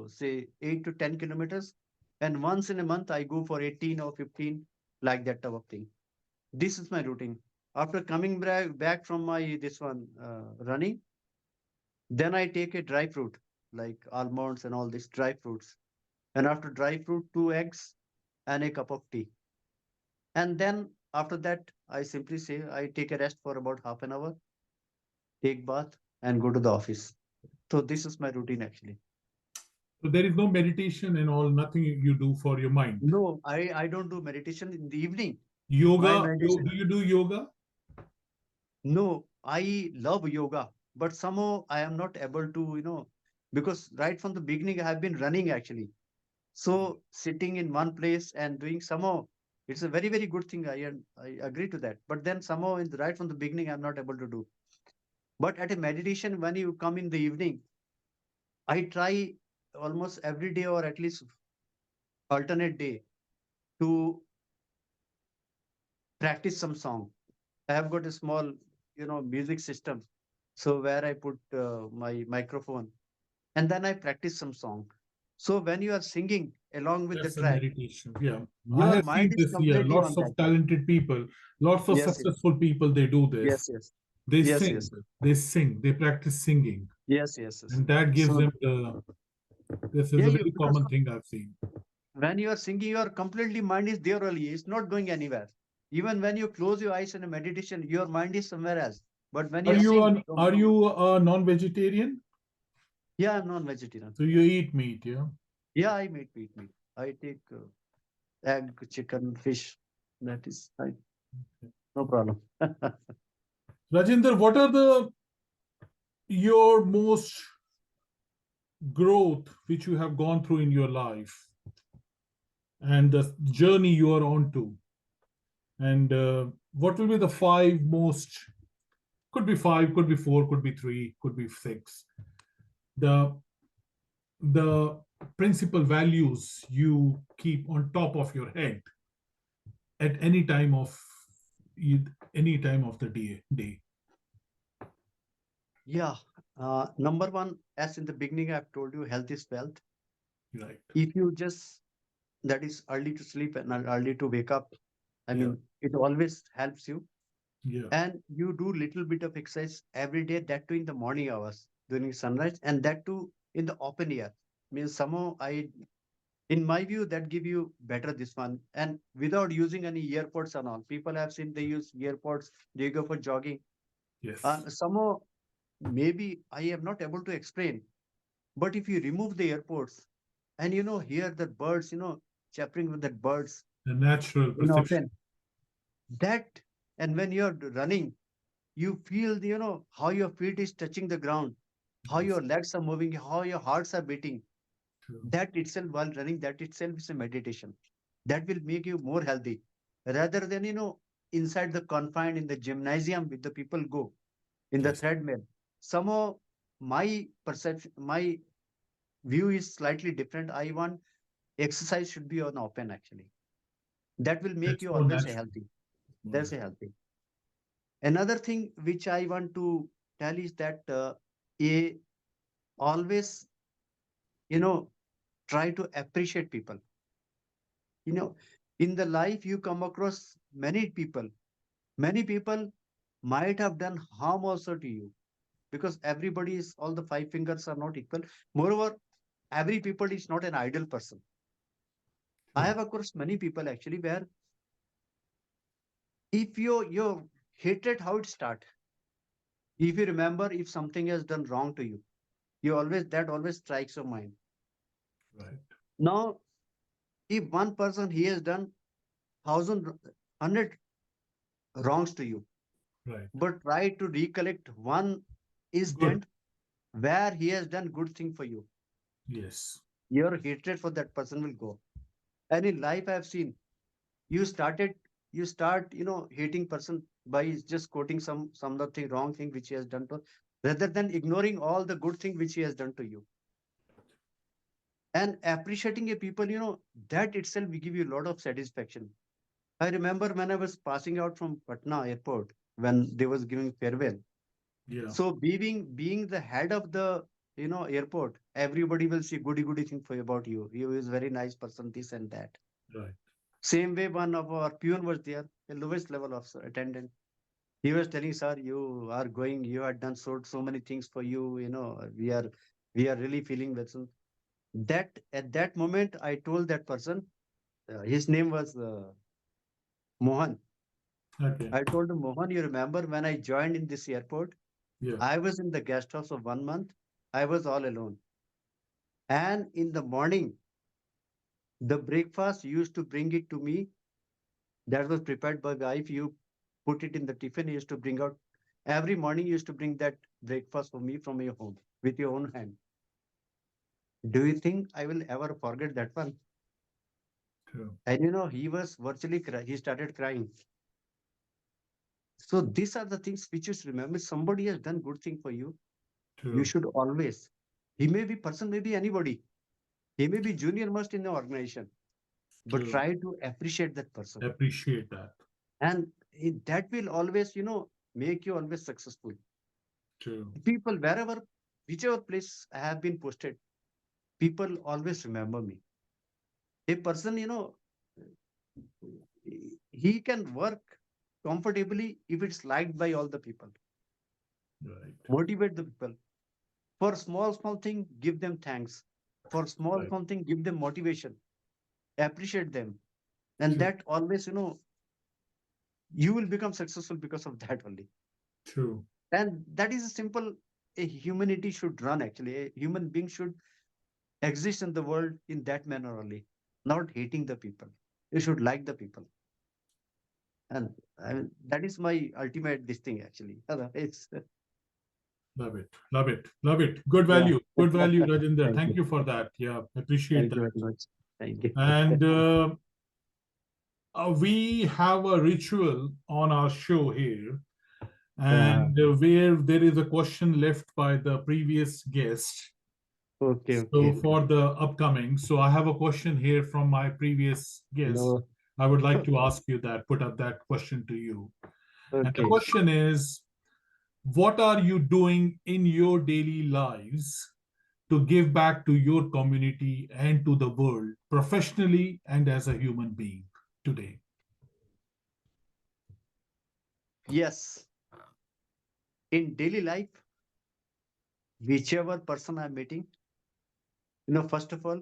say 8 to 10 kilometers, and once in a month I go for 18 or 15, like that type of thing. This is my routine. After coming back from my this one running, then I take a dry fruit like almonds and all these dry fruits, and after dry fruit, 2 eggs and a cup of tea, and then after that I simply say I take a rest for about half an hour, take bath, and go to the office. So this is my routine actually. So there is no meditation and all, nothing you do for your mind. No, I don't do meditation in the evening. My Yoga, meditation. do you do yoga? No, I love yoga, but somehow I am not able to, because right from the beginning I have been running actually. So sitting in one place and doing somehow, it's a very, very good thing. I agree to that. But then somehow right from the beginning, I'm not able to do. But at a meditation, when you come in the evening, I try almost every day or at least alternate day to practice some song. I have got a small, music system. So where I put my microphone, and then I practice some song. So when you are singing along with the That's a track, meditation. Yeah. I your have mind seen is this. Yeah. completely Lots on of that track. talented people, lots of Yes, yes, successful people, they do this. yes, yes, They yes, sing, yes, yes, they sing, they practice singing. yes, yes, yes. And that gives So them the, this is yeah, a you very because common thing I've seen. when you are singing, your completely mind is there only. It's not going anywhere. Even when you close your eyes in a meditation, your mind is somewhere else. But when Are you you sing, an are you a non-vegetarian? yeah, I'm non-vegetarian. So you eat meat, yeah? Yeah, I meat, meat. I take egg, chicken, fish. That is I, no problem. Rajender, what are the your most growth which you have gone through in your life and the journey you are on to? And what will be the five most, could be five, could be four, could be three, could be six, the the principal values you keep on top of your head at any time of any time of the day. Yeah. Number one, as in the beginning, I've told you, health is wealth. Right. If you just that is early to sleep and early to wake up, I Yeah. mean, it always helps you. Yeah. And you do little bit of exercise every day, that too in the morning hours during sunrise, and that too in the open air. Means somehow in my view, that give you better this one, and without using any earpods and all. People have seen they use earpods, they go for jogging. Yes. Somehow maybe I am not able to explain, but if you remove the earpods and hear the birds, chattering with the birds The natural in perception. open, that, and when you're running, you feel how your feet is touching the ground, how Yes. your legs are moving, how your hearts are beating. True. That itself, while running, that itself is a meditation. That will make you more healthy rather than inside the confined in the gymnasium with the people go in the Yes. treadmill. Somehow my perception, my view is slightly different. I want exercise should be on open actually. That will make That's you more always a natural. healthy. More There's a natural. healthy. Another thing which I want to tell is that a always you know try to appreciate people. You know, in the life you come across many people. Many people might have done harm also to you because everybody is all the five fingers are not equal. Moreover, every people is not an ideal person. I True. have across many people actually where if your hatred how it start. If you remember if something has done wrong to you, you always that always strikes your mind. Right. Now, if one person he has done thousand hundred wrongs to you, Right. but try to recollect one Good. instant where he has done good thing for you, Yes. your hatred for that person will go. And in life I have seen you started you start hating person by just quoting some other thing wrong thing which he has done to, rather than ignoring all the good thing which he has done to you and appreciating a people, that itself will give you a lot of satisfaction. I remember when I was passing out from Patna airport when they was giving farewell. Yeah. So being the head of the airport, everybody will see goody goody thing for about you. You is very nice person, this and that. Right. Same way, one of our peon was there, the lowest level of attendant. He was telling, sir, you are going, you had done so many things for you. We are really feeling vessel. That at that moment, I told that person, his name was Mohan. Okay. I told him, Mohan, you remember when I joined in this airport? Yeah. I was in the guest house of 1 month. I was all alone. And in the morning, the breakfast used to bring it to me. That was prepared by wife. You put it in the tiffin. You used to bring out every morning. You used to bring that breakfast for me from your home with your own hand. Do you think I will ever forget that one? True. And he was virtually he started crying. So these are the things which you should remember. Somebody has done good thing for you. You True. should always. He may be person, may be anybody. He may be junior most in the organization, but True. try to appreciate that person, Appreciate that. and that will always make you always successful. True. People, wherever, whichever place I have been posted, people always remember me. A person, he can work comfortably if it's liked by all the people. Right. Motivate the people. For small thing, give them thanks. For small Right. thing, give them motivation. Appreciate them. And True. that always, you will become successful because of that only. True. And that is a simple, a humanity should run actually. A human being should exist in the world in that manner only, not hating the people. You should like the people. And that is my ultimate this thing actually. It's Love it. Love it. Love it. Good yeah. value. Good value, Rajender. Thank Thank you. you for that. Yeah, appreciate Thank you that. very much. Thank you. And we have a ritual on our show here, Yeah. and where there is a question left by the previous guest. Okay, So okay. for the upcoming, so I have a question here from my previous guest. No. I would like to ask you that, put up that question to you. And the Okay. question is, what are you doing in your daily lives to give back to your community and to the world professionally and as a human being today? Yes. In daily life, whichever person I'm meeting, first of all,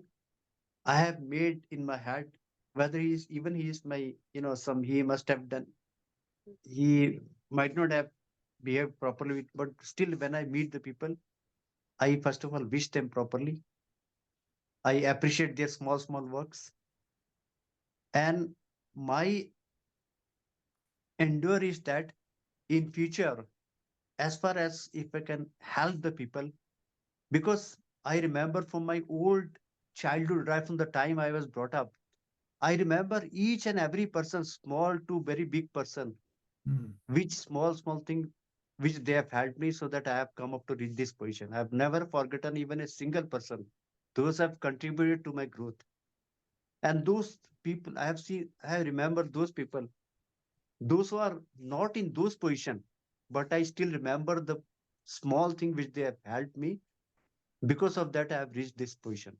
I have made in my head whether he is my, some he must have done. He might not have behaved properly, but still when I meet the people, I first of all wish them properly. I appreciate their small works. And my endeavor is that in future, as far as if I can help the people, because I remember from my old childhood, right from the time I was brought up, I remember each and every person, small to very big person, Hmm. which small thing which they have helped me so that I have come up to reach this position. I have never forgotten even a single person. Those have contributed to my growth. And those people I have seen, I remember those people, those who are not in those position, but I still remember the small thing which they have helped me. Because of that, I have reached this position.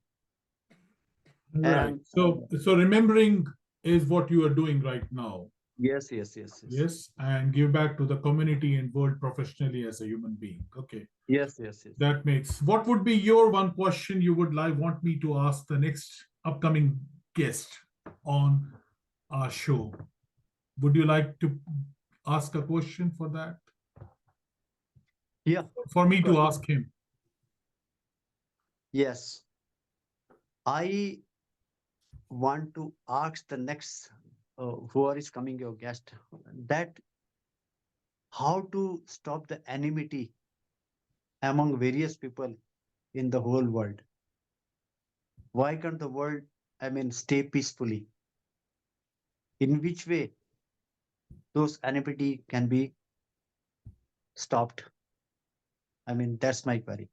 Right. And So remembering is what you are doing right now. yes. Yes, and give back to the community and world professionally as a human being. Okay, Yes. that makes. What would be your one question you would like want me to ask the next upcoming guest on our show? Would you like to ask a question for that? Yeah, For of me to course. ask him. Yes. I want to ask the next whoever is coming your guest that how to stop the enmity among various people in the whole world. Why can't the world, stay peacefully? In which way those enmity can be stopped? That's my query.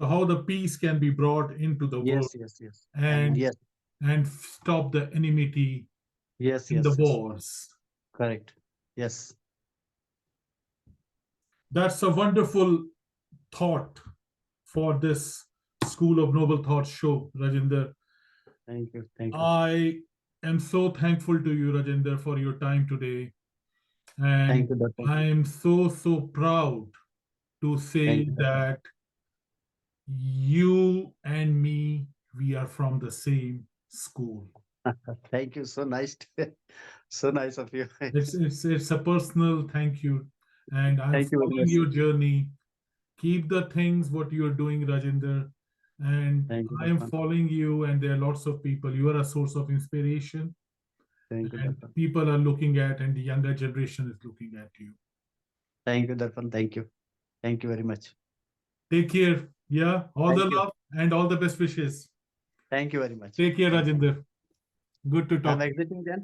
So how the peace can be brought into the world Yes. And and yes, stop the enmity in the yes. wars. Correct. Yes. That's a wonderful thought for this School of Noble Thoughts show, Rajender. Thank you. Thank you. I am so thankful to you, Rajender, for your time today. And Thank you, Doctor. I am so proud to Thank say you, Doctor. that you and me, we are from the same school. Thank you. So nice. So nice of you. It's a personal thank you. And I'm Thank you very following much. your journey. Keep the things what you're doing, Rajender. And Thank you, I am Doctor. following you, and there are lots of people. You are a source of inspiration, Thank you, and Doctor. people are looking at, and the younger generation is looking at you. Thank you, Darpan. Thank you. Thank you very much. Take care. Yeah, all the Thank you. love and all the best wishes. Thank you very much. Take care, Thank you. Rajender. Good to I'm talk. exiting then.